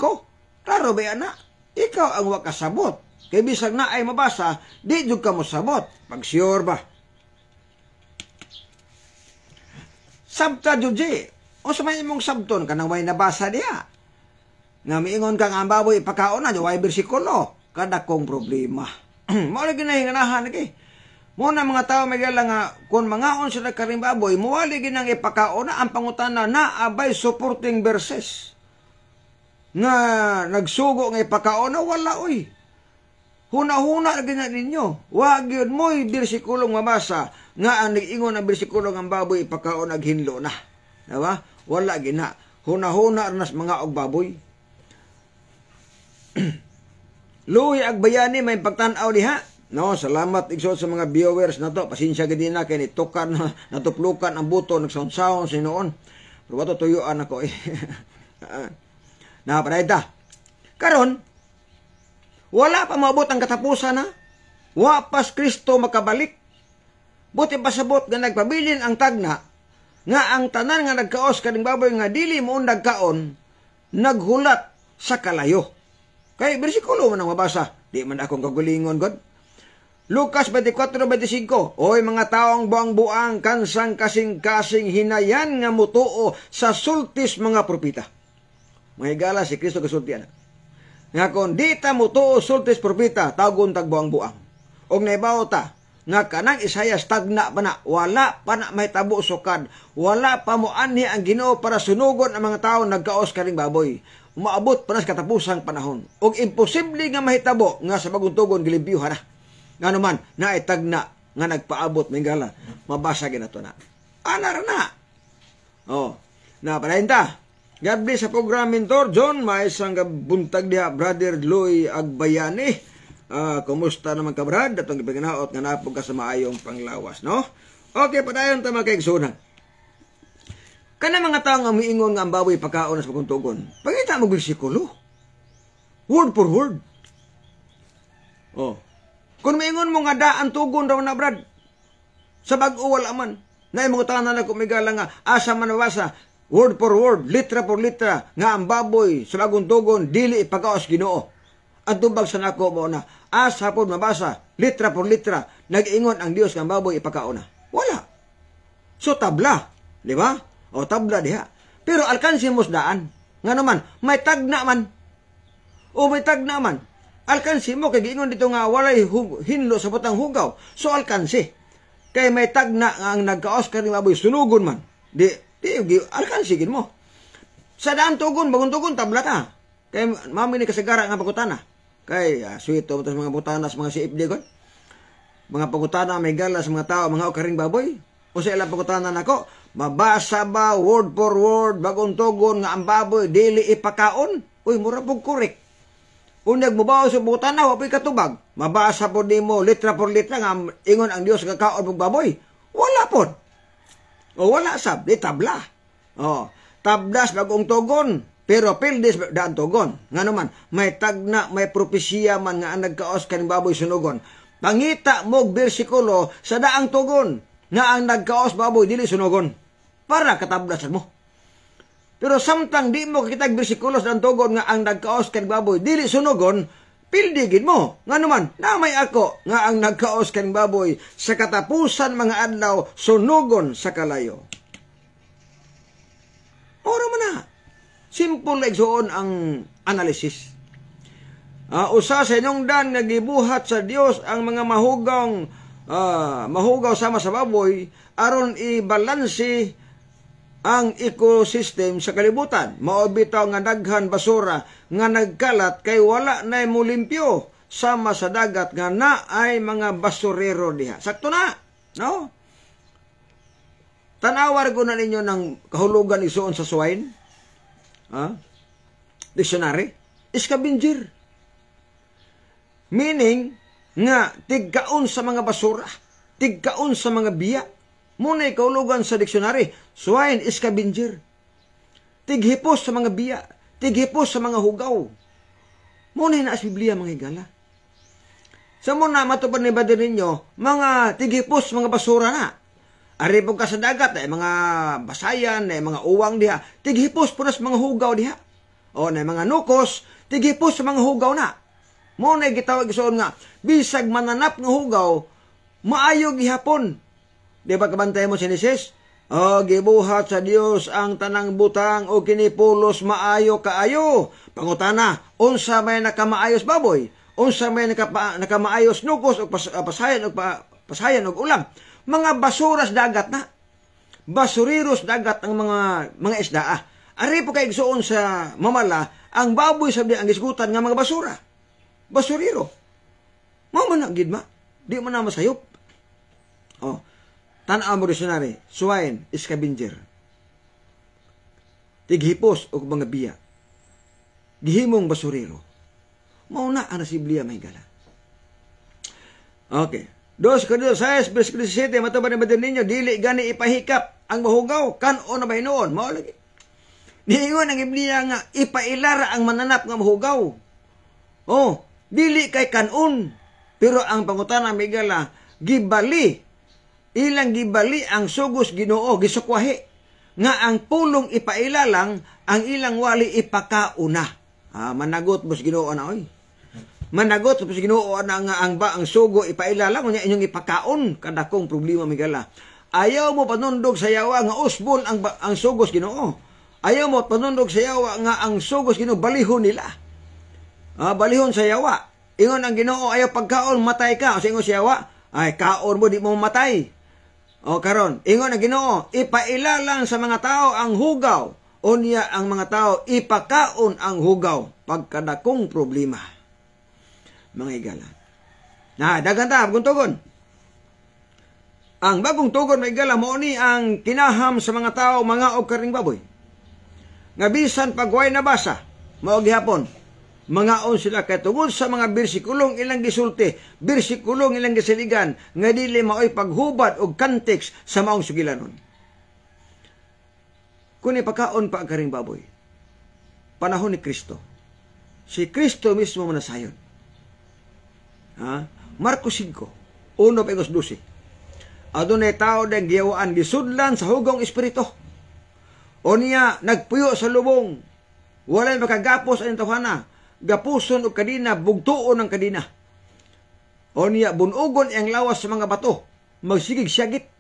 Klaro ba ana? Ikaw ang wa kasabot. Kay bisag na ay mabasa, di jud ka mo sabot. Pag sure ba? Sabta judge. O sa may imong sabton kanang way nabasa diha. Nga miingon ka nga ang baboy ipakaon na, way bersikulo. Kada kong problema. Mao lagi na hinganahan kay. Mo na mga tao magala nga kun mangaon sila karing baboy, muwali ginang ipakaon na ang pangutana na abay supporting verses. Nga nagsugo nga ipakaon na wala oy. Huna-huna lagi na ninyo. Wag yun mo'y bersikulong mabasa nga ang nag-ingon ang bersikulong ang baboy ipakaon naghinlo na. Diba? Wala gina. Huna-huna nas mga og baboy. Luhi agbayani may pagtanaw diha. No, salamat igsoon sa mga viewers na to. Pasensya gid na kay nitukan na natuplukan ang buto nagsound-sound sinoon. Pero wato tuyuan ako eh. Na parayta. Karon wala pa maabot ang katapusan na. Wa pas Kristo makabalik. Buti pasabot nga nagpabilin ang tagna nga ang tanan nga nagkaos kaning baboy nga dili mo nagkaon naghulat sa kalayo. Kay bersikulo man ang mabasa. Di man akong kagulingon god. Lucas 24:25. Oy mga taong buang-buang kansang kasing-kasing hinayan nga mutuo sa sultis mga propeta. Mahigala si Kristo kasultian. Nga kon di ta mutuo sultis propeta tagon tag buang-buang. Og naibaw ta nga kanang Isaias tagna pa na wala pa na may tabo sukad. Wala pa mo anhi ang Ginoo para sunugon ang mga tawo nagkaos karing baboy. Umaabot pa na sa katapusang panahon. Og imposible nga mahitabo nga sa baguntugon gilibyuhan na. Nga naman, naitagna nga nagpaabot mingala. Mabasa ginato na. Anar na. Napalain God bless sa program mentor. John, may isang buntag diha, Brother Loy Agbayani. Kumusta naman ka, Brad? Datong ipaginaot nga napog ka sa maayong panglawas, no? Okay, padayon tama kay Gsunan. Kana mga tao nga miingon nga ang baboy pagkaon sa paguntugon. Pagita mo bersikulo. Word for word. Kung miingon mo nga daan tugon raw na Brad. Sa bag-o wala man. Na mga tao na kumigala nga asa man nabasa. Word for word, litra for litra nga ang baboy sa paguntugon dili ipagaos Ginoo. At tubag sa nako mo na asa pod mabasa litra for litra nag-ingon ang Dios nga ang baboy ipakaon na. Wala. So tabla, di ba? O tabla diha. Pero alkansi mo daan. Nga naman, may tagna man. O may tagna man. Alkansi mo, kay giingon dito nga walay hinlo sa butang hugaw. So alkansi. Kay may tagna nga ang nagkaos ka rin baboy, sunugon man. Di alkansi gin mo. Sa daan tugon, bagong tugon, tabla ta. Kay mami ni kasagara nga pagutana. Kay sweet to, mga butanas, mga CFD ko. Mga pagutana, may galas, mga tao, mga okaring baboy. O sa ilang pagutanan ako, mabasa ba word for word bagong tugon nga ang baboy dili ipakaon? Uy, mura pong korek. Unag mubaw sa butana, wapoy katubag. Mabasa po di mo, litra por litra, nga ingon ang Diyos kakaon mong baboy. Wala po. O wala sab, di tabla. O, tabdas bagong tugon, pero pildis daan tugon. Nga naman, may tagna, may propesya man nga nagkaos kaning baboy sunugon. Pangita mo bersikulo sa daang tugon, nga ang nagkaos baboy dili sunugon. Para katablasan mo. Pero samtang di mo kitag bersikulo sa daang tugon nga ang nagkaos kaning baboy dili sunugon, pildigin mo. Nga naman, namay ako nga ang nagkaos kaning baboy sa katapusan mga adlaw sunugon sa kalayo. Ora man na. Simple like soon ang analysis. Usa sa inungdan nga gibuhat sa Dios ang mga mahugaw sama sa baboy aron ibalanse ang ecosystem sa kalibutan. Mao bitaw nga daghan basura nga nagkalat kay wala na mo limpyo sama sa dagat nga naay mga basurero diha. Sakto na, no? Tanawar ko na ninyo ng kahulugan isuon sa swine. Dictionary. Scavenger. Meaning, nga tigkaon sa mga basura, tigkaon sa mga biya. Muna kahulugan sa dictionary, swine, scavenger. Tighipos sa mga biya, tighipos sa mga hugaw. Muna na sa Biblia mga higala. Sa muna matupad ni badir ninyo, mga tighipos, mga basura na. Ari po ka sa dagat, mga basayan, mga uwang diha, tighipos po na sa mga hugaw diha. O na mga nukos, tighipos sa mga hugaw na. Muna gitawag isuon nga, bisag mananap ng hugaw, maayo gihapon. Di ba kabantay mo si Genesis? Gibuhat sa Dios ang tanang butang o kinipulos maayo kaayo. Pangutana, unsa may nakamaayos baboy? Unsa may nakamaayos nukos o pasayan o ulam? Mga basuras dagat na. Basuriros dagat ang mga isda. Ari po kay igsuon sa mamala, ang baboy sabi ang isgutan nga mga basura. Basuriro. Mama na gid ma. Di mo na masayop. Tan-aw mo dictionary, swine, scavenger. Tighipos o mga biya. Gihimong basuriro. Mauna ang nasiblia mahigala. Okay. 2:6, verse 17, matubad na ba din ninyo, dili gani ipahikap ang mahugaw, kanon na mahinoon. Mao lagi. Niingon ang Biblia nga, ipailara ang mananap nga mahugaw. Dili kay kanon. Pero ang pangutana migala, gibali. Ilang gibali ang sugos Ginoo, gisukwahi. Nga ang pulong ipailalang, ang ilang wali ipakauna. Managot mo sa Ginoo na, oy. Managot sa Ginoo na nga ang sugo ipailalang, nya inyong ipakaon. Kadakong problema migala. Ayaw mo panundog sa yawa nga usbol ang sugos Ginoo. Ayaw mo panundog sa yawa nga ang sugos Ginoo balihon nila. Balihon sa yawa. Ingon ang Ginoo ayaw pagkaon matay ka. O sa ingon sa yawa, ay kaon mo di mo matay. Karon, ingon ang Ginoo, ipailalang sa mga tao ang hugaw. Unya ang mga tao ipakaon ang hugaw pagkadakong problema. Mga higala. Dagan ta, bagong tugon. Ang bagong tugon, mga higala, mo ni ang kinaham sa mga tao, mga og karing baboy. Nga bisan pagway na basa, maog gihapon, mga on sila kay tungod sa mga bersikulong ilang gisulti, bersikulong ilang gisiligan, nga dili maoy paghubad og context sa maong sugilanon. Kung ipakaon pa ang karing baboy, panahon ni Kristo, si Kristo mismo manasayon. Marcos 5, 1-12. Adunay tao dang giyawaan gisudlan sa hugong espiritu. O niya nagpuyo sa lubong. Walay makagapos ang tawhana. Gapuson o kadina, bugtuon ang kadina. O niya bunugon ang lawas sa mga bato. Magsigig siyagit.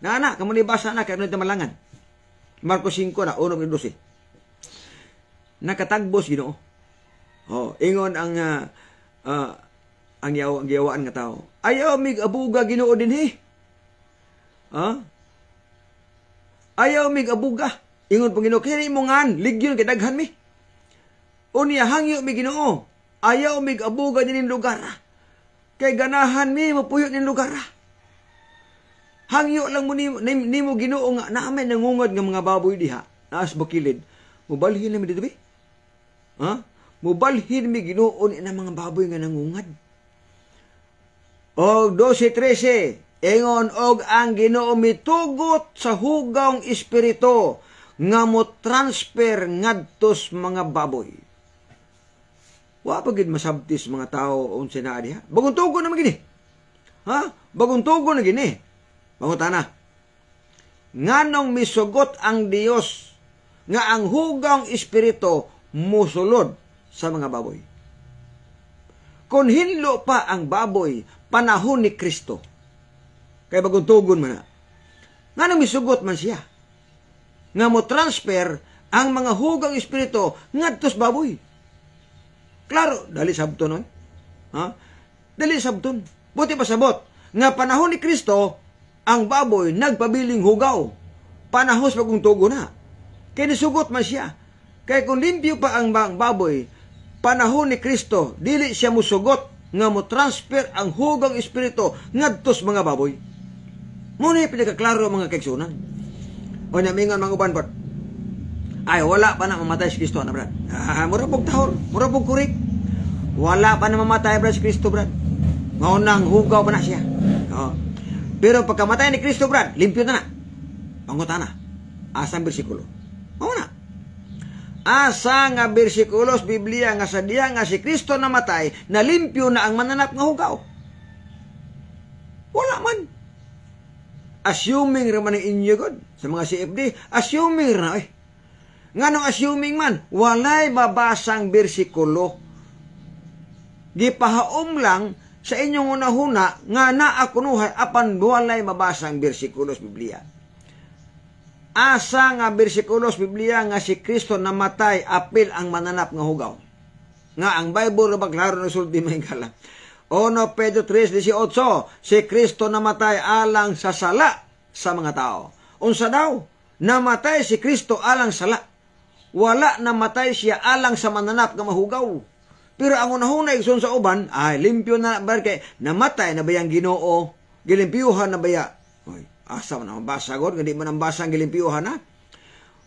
Nana, kamo ni basa na kay ano malangan. Marcos 5 na 1-12. Nakatagbos Ginoo. Ingon ang giyawaan nga tao. Ayaw mig abuga Ginoo dinhi. Ayaw mig abuga. Ingon pang Ginoo, kini mo ngan, ligyon kay daghan mi. Unya hangyo mi Ginoo. Ayaw mig abuga din lugar. Kay ganahan mi mapuyo nin lugar. Hangyo lang mo nimo Ginoo nga naamay nangungod nga mga baboy diha. Naas bakilid. Mubalhin na mi dito bi. Ha? Mubalhin mi Ginoo ni na mga baboy nga nangungad. Og 12:13, ingon og ang Ginoo mitugot sa hugawng espiritu nga mo transfer ngadtos mga baboy. Wa pa gid masabtis mga tao unsa naa diha. Bagong tugon naman gini. Ha? Bagong tugon na gini. Pangutana. Nganong misugot ang Dios nga ang hugawng espiritu musulod sa mga baboy. Kung hinlo pa ang baboy panahon ni Kristo. Kay bagong tugon man na. Nganong misugot man siya nga mo transfer ang mga hugawng espiritu ngadtos baboy. Klaro, dali sabton oy. Ha? Dali sabton. Buti pa sabot nga panahon ni Kristo ang baboy nagpabiling hugaw. Panahos bagong tugon na. Kaya nisugot man siya. Kaya kung limpyo pa ang baboy, panahon ni Kristo, dili siya musugot nga mo transfer ang hugang espiritu ngadtos mga baboy. Muna yung pinakaklaro mga kaigsunan. O namingon mga uban po. Ay, wala pa na mamatay si Kristo na, brad. Mura pong tahol, mura pong kurik. Wala pa na mamatay, brad, si Kristo, brad. Ngaunang hugaw pa na siya. Pero pagkamatay ni Kristo, brad, limpyo na na. Pangutana, asang bersikulo? Mauna. Asa nga bersikulos Biblia nga sa diya nga si Kristo namatay, na limpyo na ang mananap nga hugaw? Wala man. Assuming raman ang inyo, God, sa mga CFD, assuming na, eh. Nga nung assuming man, walay mabasang bersikulo. Gipahaom lang sa inyong unahuna nga naakunuhay apan walay mabasang bersikulos Biblia. Asa nga bersikulos Biblia nga si Kristo namatay apil ang mananap nga hugaw. Nga ang Bible baglaro na sulti may kala. 1 Pedro 3:18, si Kristo namatay alang sa sala sa mga tao. Unsa daw? Namatay si Kristo alang sala. Wala namatay siya alang sa mananap nga mahugaw. Pero ang unahuna igsoon sa uban, ay limpyo na barke, namatay na bayang Ginoo, gilimpyuhan na baya. Oy, asa man ang basa god, hindi man ang basa ang gilimpyuhan ha.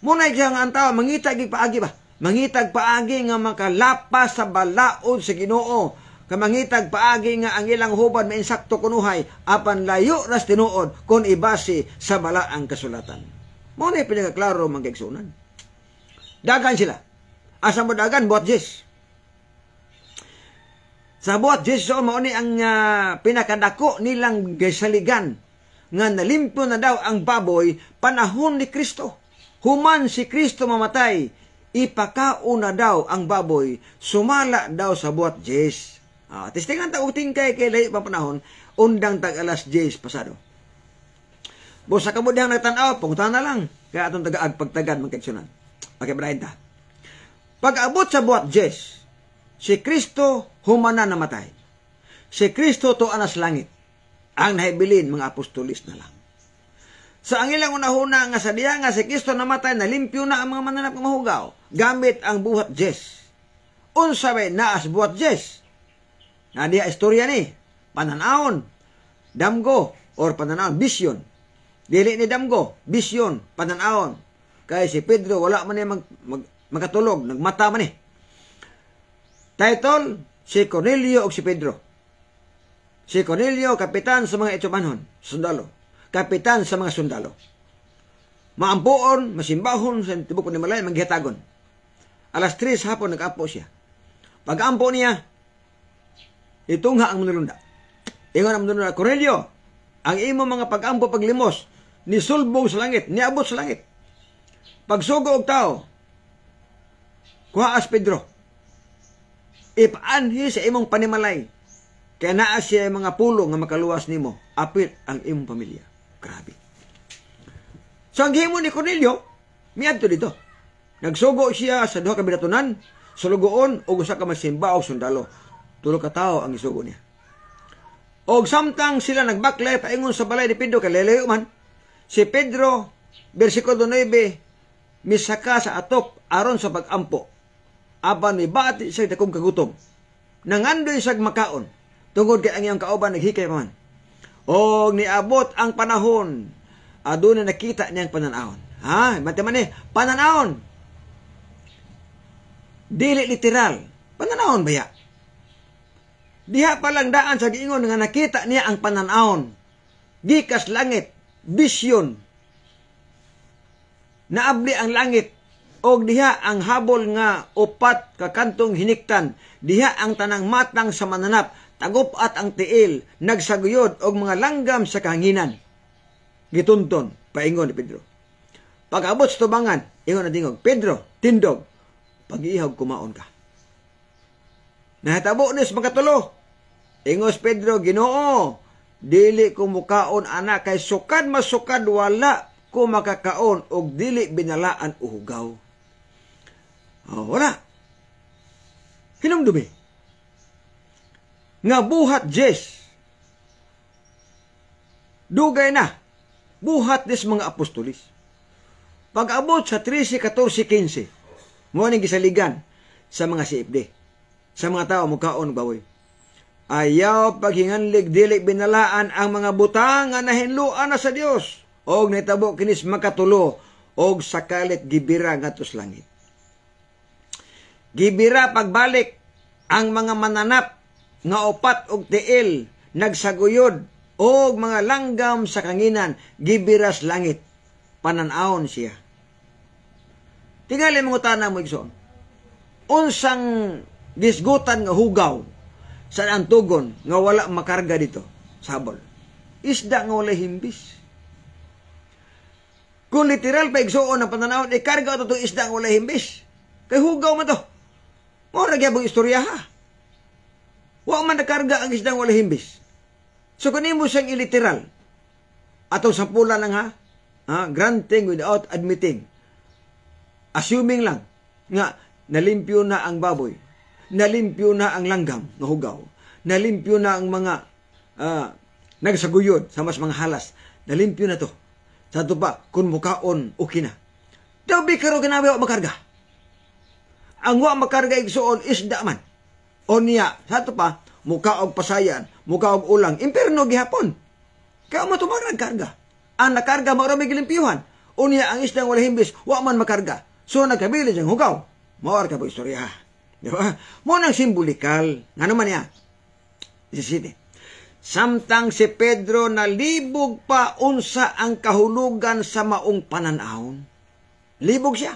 Muna igsoon ang tao, mangitag paagi ba? Mangitag paagi nga makalapas sa balaod sa Ginoo. Kamangitag paagi nga ang ilang hubad mainsakto kunuhay, apan layo ras tinuod kung ibase sa balaang kasulatan. Muna pinagaklaro mga kaigsunan. Dagan sila. Asa mo dagan? Buat Jis. Sa buat Jis, so mauni ang pinakadako nilang gasaligan nga nalimpyo na daw ang baboy panahon ni Kristo. Human si Kristo mamatay, ipakauna daw ang baboy, sumala daw sa buat Jis. Testingan ta uting kay layo pa panahon, undang tag alas 10 pasado. Busa ka mo diyang nagtanaw, punta na lang. Kaya atong tagaag pagtagad magkaigsunan. Okay, brahin ta. Pag-abot sa buat Jis, si Kristo humana namatay. Si Kristo to anas langit. Ang nahibilin mga apostolis na lang. Sa ang ilang unahuna nga sa diya nga si Kristo namatay, na limpyo na ang mga mananap ng mahugaw gamit ang buhat Jis. Unsabi naas buhat Jis. Na diya istorya ni pananaon, damgo, or pananaon, bisyon. Dili ni damgo, bisyon, pananaon. Kaya si Pedro wala man niya magkatulog, nagmata man eh. Title, si Cornelio o si Pedro. Si Cornelio, kapitan sa mga etsomanhon, sundalo. Kapitan sa mga sundalo. Maampuon, masimbahon, sa tibok ni Malay, maghihatagon. Alas 3 hapon nag-ampo siya. Pag-ampo niya, itungha ang manulunda. Ingon ang manulunda, Cornelio, ang imo mga pag-ampo paglimos, nisulbog sa langit, niabot sa langit. Pagsugo og tao, kuhaas Pedro, ipaanhi sa imong panimalay, kaya naa siya mga pulo nga makaluwas nimo, apit ang imong pamilya. Grabe. So ang himo ni Cornelio, miadto dito. Nagsugo siya sa duha ka binatunan, sulugoon og usa ka magsimba og sundalo. Tulo ka tawo ang isugo niya. Og samtang sila nagbaklay paingon sa balay ni Pedro, kalelayo man, si Pedro, versikulo 9, misaka sa atop aron sa pag-ampo. Aban ni bati siya dakong kagutom. Nangandoy siya makaon. Tungod kay ang iyang kauban naghikay pa man. Og niabot ang panahon, aduna nakita niyang pananaon. Mati man pananaon. Dili literal. Pananahon baya. Diha palang daan sa giingon nga nakita niya ang pananahon. Gikas langit, vision. Naabli ang langit, og diha ang habol nga upat ka kantong hiniktan. Diha ang tanang matang sa mananap, tagupat ang tiil, nagsaguyod og mga langgam sa kahanginan. Gitunton, paingon ni Pedro. Pag-abot sa tubangan, ingon na dingog, Pedro, tindog, pag-iihag kumaon ka. Nahatabo ni sa makatulo. Ingos Pedro, Ginoo, dili ko mukaon ana kay sukad masukad wala ko makakaon og dili binalaan o hugaw. Oh, wala. Hinumdumi. Nga buhat Jes. Dugay na. Buhat des mga apostolis. Pag-abot sa 13, 14, 15, mo ning gisaligan sa mga CFD. Sa mga tao mukaon bawoy. Ayaw paghinganlig dili binalaan ang mga butang nga nahinluan na sa Dios. Og nitabo kinis makatulo og sakalit gibira ngadto sa langit. Gibira pagbalik ang mga mananap nga upat og tiil nagsaguyod og mga langgam sa kanginan gibiras langit. Pananawon siya. Tingali mga tanang mo igsoon. Unsang gisgutan nga hugaw sa ang tugon nga wala makarga dito sa habol. Isda nga wala himbis. Kung literal pa igsoon ang pananawon, karga ito itong isda nga wala himbis. Kay hugaw man to. Mura gyabang istorya ha. Wa man nakarga ang isda nga wala himbis. So kunin mo siyang iliteral. Atong sampula lang ha. Granting without admitting. Assuming lang nga nalimpyo na ang baboy. Nalimpyo na ang langgam nga hugaw. Nalimpyo na ang mga nagsaguyod sa mas mga halas. Nalimpyo na to. Sa ito pa, kung mukaon, okay na. Dabi karo ganabi wa makarga. Ang wa makarga igsuon isda man. O niya, sa ito pa, mukaog pasayan, mukaog ulang, imperno gihapon. Kaya mo tumarag karga. Ang nakarga, maraming gilimpyuhan. O niya, ang isdang wala himbis, wa man makarga. So, nagkabili siyang hugaw. Mawar ka po istorya. Di ba? Mo nang simbolikal. Nga naman niya. Isisiti. Samtang si Pedro nalibog pa unsa ang kahulugan sa maong pananahon. Libog siya.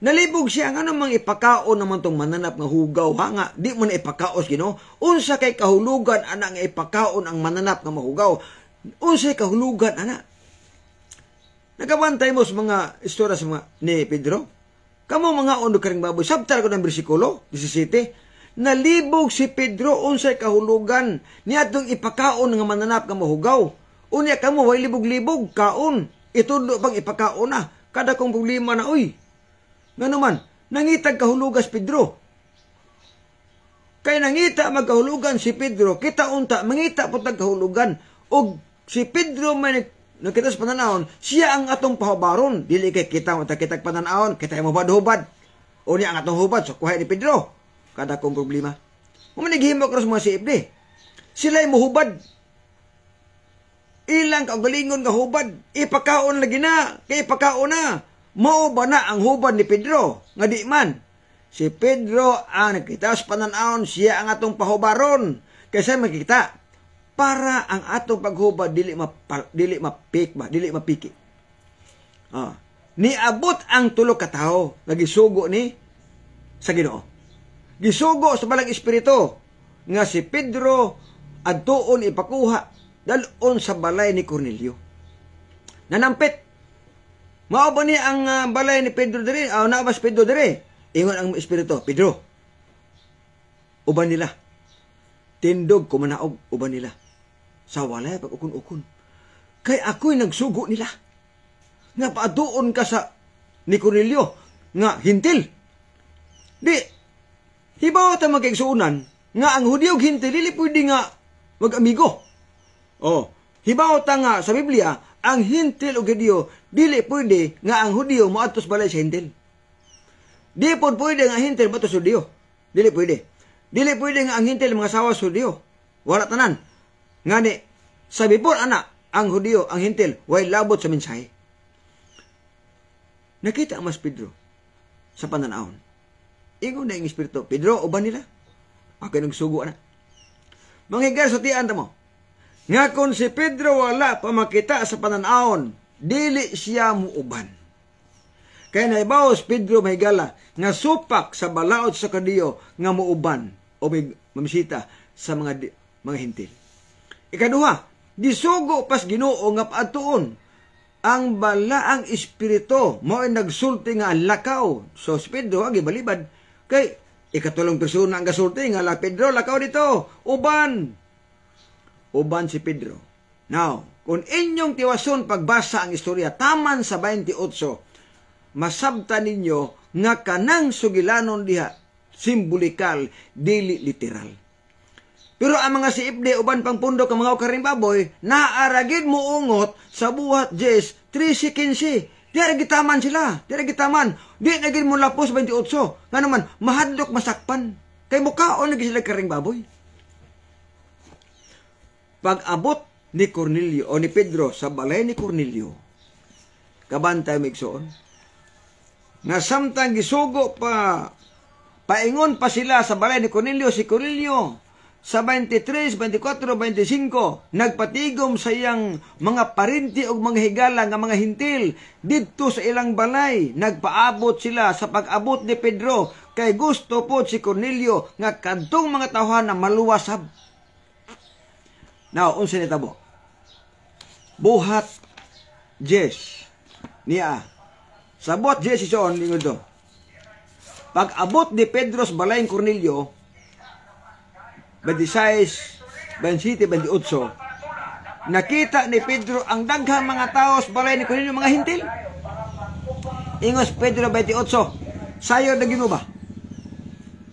Nalibog siya. Nga namang ipakaon naman tong mananap nga hugaw. Ha nga, di mo na ipakaos, Ginoo. Unsa kay kahulugan, ana nga ipakaon ang mananap nga mahugaw. Unsa kay kahulugan, ana. Nagabantay mo sa mga istorya sa mga ni Pedro. Kamu mga undo karing baboy. Sabtar ko ng bersikulo, 17. Nalibog si Pedro unsay kahulugan niadtong ipakaon nga mananap nga mahugaw. Unya kamo way libog-libog kaon. Itudo pang ipakaon na. Kada kong problema na uy. Ngano man, nangitag kahulugas Pedro. Kay nangita magkahulugan si Pedro, kita unta mangita putag kahulugan og si Pedro may nakita sa pananahon, siya ang atong pahabaron. Dili kay kita matakitag pananahon, kita mo hubad-hubad. O niya ang atong hubad, so kuhay ni Pedro. Kada kong problema. Mamanigihimok rin sa mga CFD. Sila'y muhubad. Ilang kagalingon nga hubad. Ipakaon lagi na. Kaya ipakaon na. Mao ba na ang hubad ni Pedro? Nga di man. Si Pedro ang nakita sa pananahon, siya ang atong pahubaron. Kaysa makita, para ang atong paghubad dili mapiki. Niabot ang tulo ka tawo nga gisugo ni sa Ginoo. Gisugo sa balang espiritu nga si Pedro adtuon ipakuha dalon sa balay ni Cornelio. Nanampit. Mao ba ni ang balay ni Pedro diri? Naabas Pedro diri. Ingon ang espiritu, Pedro. Uban nila. Tindog kumanaog uban nila. Sa walay pag-ukon-ukon. Kay ako'y nagsugo nila. Nga paadtuon ka sa ni Cornelio nga hintil. Di hibaw ta magkaigsuunan nga ang Hudyo hintil dili pwede nga mag-amigo. Hibaw ta nga sa Biblia ang hintil ug Hudyo dili pwede nga ang Hudyo moadto sa balay sa hintil. Di pod pwede nga hintil moadto sa Hudyo. Dili pwede. Dili pwede nga ang hintil mga asawa sa Hudyo. Wala tanan. Ngani sabi po ana ang Hudyo ang hintil way labot sa mensahe. Nakita ang mas Pedro sa pananahon. Ingon na yung espiritu. Pedro, uban nila. Okay, nagsugo na. Manghigar sa tiyan mo. Nga kung si Pedro wala pa makita sa pananaon, dili siya muuban. Kaya naibawas Pedro mahigala nga supak sa balaod sa kadiyo nga muuban o may mamisita sa mga hintil. Ikaduha, disugo pas Ginoo nga paadtuon ang balaang espiritu mao nagsulti nga lakaw. So si Pedro agi balibad kay ikatulong persona ang gasulti nga la Pedro lakaw dito, uban si Pedro. Now, kung inyong tiwason pagbasa ang istorya taman sa 28, masabta ninyo nga kanang sugilanon diha simbolikal dili literal. Pero ang mga siibde uban pang pundok ang mga ukaring baboy naaragid mo ungot sa buhat Jes 13:15. Di gitaman sila, di gitaman. Di nagin mo lapos 28. Nga naman mahadlok masakpan. Kay mukaon lagi sila karing baboy. Pag-abot ni Cornelio o ni Pedro sa balay ni Cornelio, kabantay migsoon, nga samtang gisugo paingon pa sila sa balay ni Cornelio, si Cornelio, sa 23, 24, 25, nagpatigom sa iyang mga parinti o mga higala nga mga hintil didto sa ilang balay. Nagpaabot sila sa pag-abot ni Pedro, kay gusto po si Cornelio nga kadtong mga tawhan na maluwasab. Now, unsa nitabo? Buhat Jes niya. Sa buhat Jes ison lingod do. Pag abot ni Pedro sa balay ni Cornelio, 26, 27, 28, nakita ni Pedro ang daghang mga tao sa balay ni Cornelio, mga hintil. Ingos Pedro 28, sayo na Ginoo ba?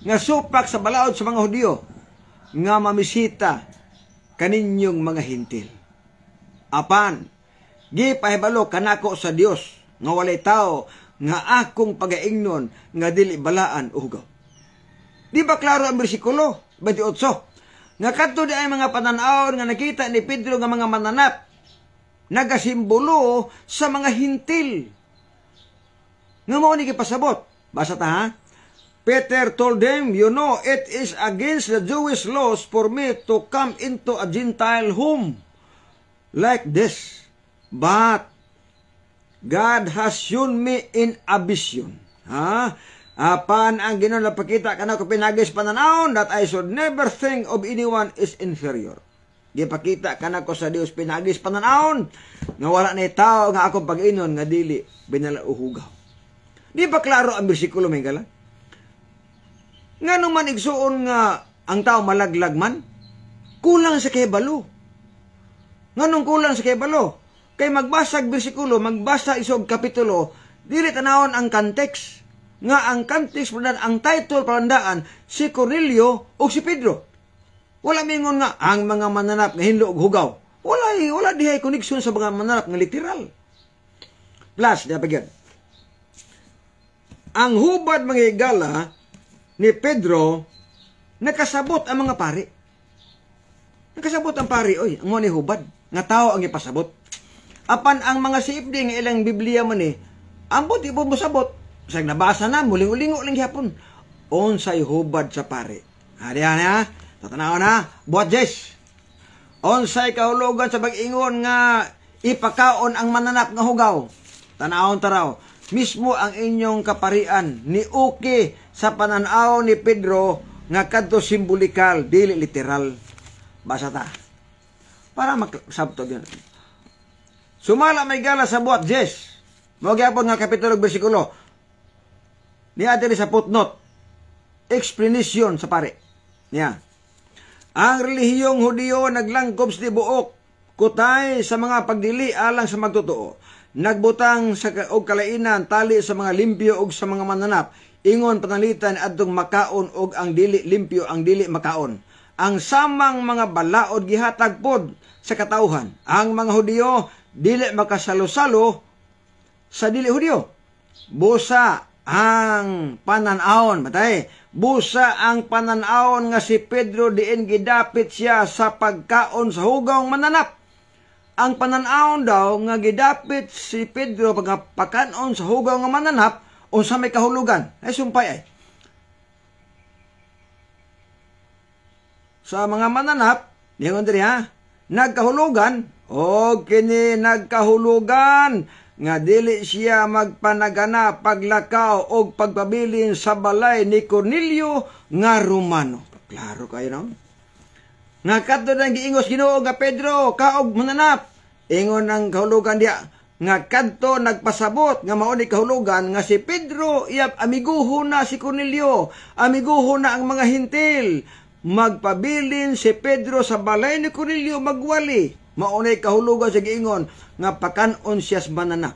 Nga supak sa balaod sa mga Hudiyo, nga mamisita kaninyong mga hintil. Apan, gipahibalo kanako sa Dios nga walay tao nga akong pagaingnon nga dili balaan ugaw. Di ba klaro ang bersikulo 28? Nga kadto di ay mga pananaon nga nakita ni Pedro nga mga mananap nagasimbolo sa mga hintil. Nga mao ni gipasabot. Basa ta ha? Peter told them, you know, it is against the Jewish laws for me to come into a Gentile home like this. But God has shown me in a vision. Ha? Apan ang Ginoo napakita kanako pinagis pananaon that I should never think of anyone is inferior. Gipakita kanako sa Dios pinagis pananaon nga wala na tao nga akong pag-inon nga dili binalauhugaw. Di ba klaro ang bersikulo may gala? Nga naman igsuon nga ang tao malaglag man, kulang sa kahibalo. Nga nung kulang sa kahibalo, kay magbasag bersikulo, magbasa isog kapitulo, dili tanawon ang context. Nga ang context, ang title palandaan, si Cornelio o si Pedro. Wala mingon nga, ang mga mananap nga hinlo og hugaw. Wala dihay koneksyon sa mga mananap nga literal. Plus, napagyan. Ang hubad mga higala ni Pedro, nakasabot ang mga pari. Nakasabot ang pari, oy, ang mga ni hubad, nga tao ang ipasabot. Apan ang mga siibdi nga ilang Biblia man ambot ipo mo sabot. Sa nabasa na, muling-ulingo lang hapon. Onsay hubad sa pari. Hadihan ha, tatanaw na, buhat Jes. Onsay kahulugan sa pag-ingon nga ipakaon ang mananap nga hugaw. Tanawon taraw. Mismo ang inyong kaparian ni Uki sa pananaw ni Pedro nga kadto simbolikal dili literal. Basa ta. Para magsabto gyud. Sumala may gala sa buhat Jes. Mao gyapon nga kapitulo bersikulo. Niya diri sa footnote. Explanation sa pare. Niya. Ang relihiyong Hudiyo naglangkob sa tibuok kutay sa mga pagdili alang sa magtotoo. Nagbutang sa og kalainan tali sa mga limpyo og sa mga mananap. Ingon panalitan adtong makaon og ang dili limpyo ang dili makaon. Ang samang mga balaod gihatag pod sa katawhan. Ang mga Hudiyo dili makasalo-salo sa dili Hudiyo. Busa ang pananaon, matay. Busa ang pananaon nga si Pedro diin gidapit siya sa pagkaon sa hugawng mananap. Ang pananaon daw nga gidapit si Pedro pagpakaon sa hugaw nga mananap unsa may kahulugan. Ay sumpay ay. sa mga mananap, ningon diri ha, nagkahulugan, o kini nagkahulugan, nga dili siya magpanagana, paglakaw, o pagpabilin sa balay ni Cornelio nga Romano. Klaro kayo, no? Nga kadto nang giingos Ginoo nga Pedro, kaog mananap, ingon ang kahulugan diya, nga kadto nagpasabot nga mao ni kahulugan nga si Pedro iyap amiguho na si Cornelio, amiguho na ang mga hintil, magpabilin si Pedro sa balay ni Cornelio magwali, mao ni kahulugan sa giingon nga pakanon siya sa mananap.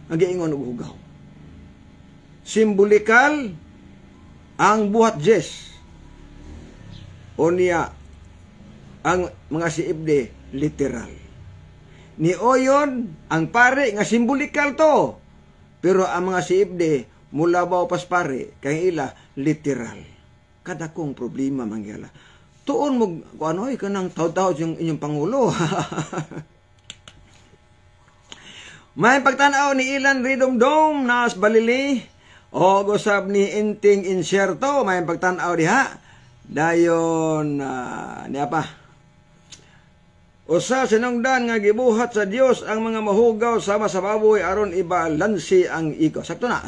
Ang giingon og hugaw. Simbolikal ang buhat Jes. O niya ang mga siibde literal. Ni Oyon, ang pare nga simbolikal to. Pero ang mga siibde, mula ba pas pare, kay ila literal. Kada kong problema mangyala. Tuon mo, kung ano, kanang taw-taw yung inyong Pangulo. May pagtanaw ni Ilan Ridomdom nas balili, o gusab ni Inting Inserto, may pagtanaw diha. Dayon, ni apa? Usa sinungdan nga gibuhat sa Dios ang mga mahugaw sama sa baboy aron ibalansi ang iko. Sakto na.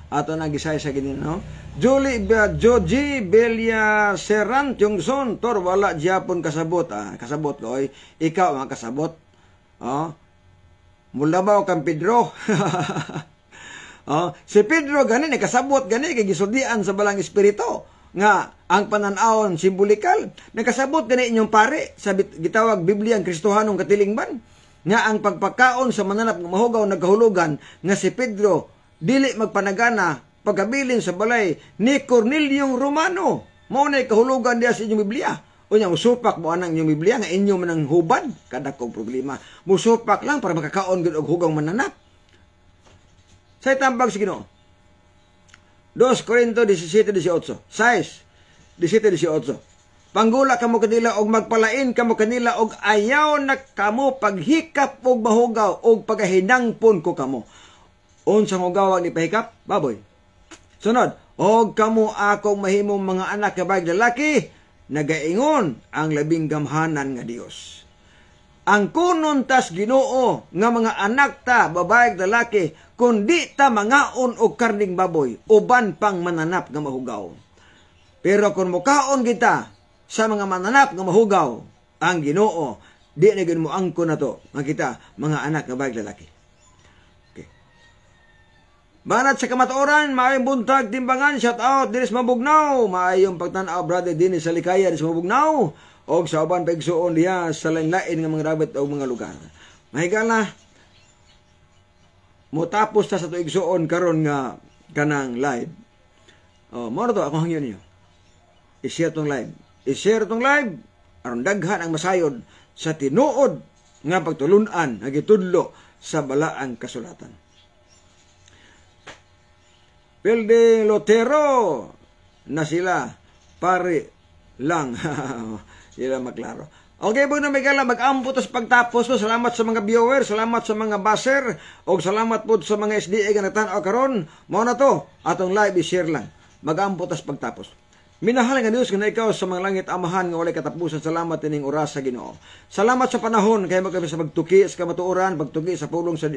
Ato na gisay sa ginin, no? Joji Belia Serant Jongson tor wala Japon kasabot. Kasabot ko oy. Ikaw ang kasabot. Mula ba kang Pedro? Si Pedro gani kasabot gani kay gisuldian sa balang espiritu nga ang pananawon simbolikal, nakasabot gani inyong pare sa gitawag Biblia ang Kristohanong katilingban nga ang pagpakaon sa mananap ng mahugaw nagkahulugan nga si Pedro dili magpanagana pagkabilin sa balay ni Cornelio Romano. Mao nay kahulugan diya sa inyong Biblia. Unya musupak mo anang inyong Biblia nga inyo man ang hubad, kada kong problema. Musupak lang para makakaon gid og hugaw mananap. Sa tambag sa Ginoo. 2 Corinto 17:18. 17:18. Panggula kamo kanila og magpalain kamo kanila og ayaw na kamo paghikap og mahugaw og pagahinangpon ko kamo. Unsang hugaw ni pahikap? Baboy. Sunod, og kamo akong mahimong mga anak nga bayag lalaki, nagaingon ang labing gamhanan nga Dios. Ang kunon tas Ginoo nga mga anak ta babayag lalaki kundi ta mangaon og karning baboy uban pang mananap nga mahugaw. Pero kung mukaon kita sa mga mananap nga mahugaw, ang Ginoo di na gid mo angkon nato nga kita mga anak nga bayag lalaki. Okay. Banat sa kamatuoran, maayong buntag timbangan, shout out dinis Mabugnaw, maayong pagtan-aw brother dinis sa Likaya dinis Mabugnaw. Og sa uban paigsuon diha sa lain-lain nga mga rabat o mga lugar. Mahigala mo tapos ta sa to igsuon karon nga kanang live. Mo to ako hangyo niyo. I-share tong live. I-share tong live aron daghan ang masayod sa tinuod nga pagtulun-an nga gitudlo sa balaang kasulatan. Pilde Lotero na sila pare lang. Sila maklaro. Okay po na may kala, mag-ampo tas pagtapos po. Salamat sa mga viewers, salamat sa mga baser, o salamat po sa mga SDA nga nagtanaw karon. Mao na to, atong live i-share lang. Mag-ampo tas pagtapos. Minahal nga Dios nga ikaw sa mga langit amahan nga walay katapusan. Salamat ining oras sa Ginoo. Salamat sa panahon kay magkami sa pagtuki sa kamatuoran, pagtuki sa pulong sa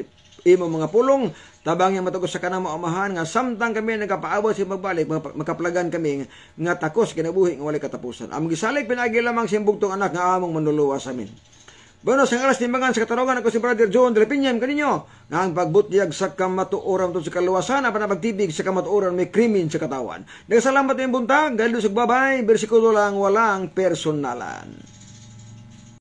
imo mga pulong, tabang yang matugos sa kanang amahan nga samtang kami nagapaabot sa magbalik, makaplagan kami nga takos kinabuhi nga walay katapusan. Among gisalig pinagi lamang sa bugtong anak nga among manluluwas amin. Bueno, sa alas timbangan sa katarungan ako si Brother John de Pinyam kaninyo nga ang pagbutyag sa kamatuoran tungkol sa kaluwasan apan pagtibig sa kamatuoran may krimen sa katawan. Nagsalamat ng buntag, dahil sa babay, bersikulo lang walang personalan.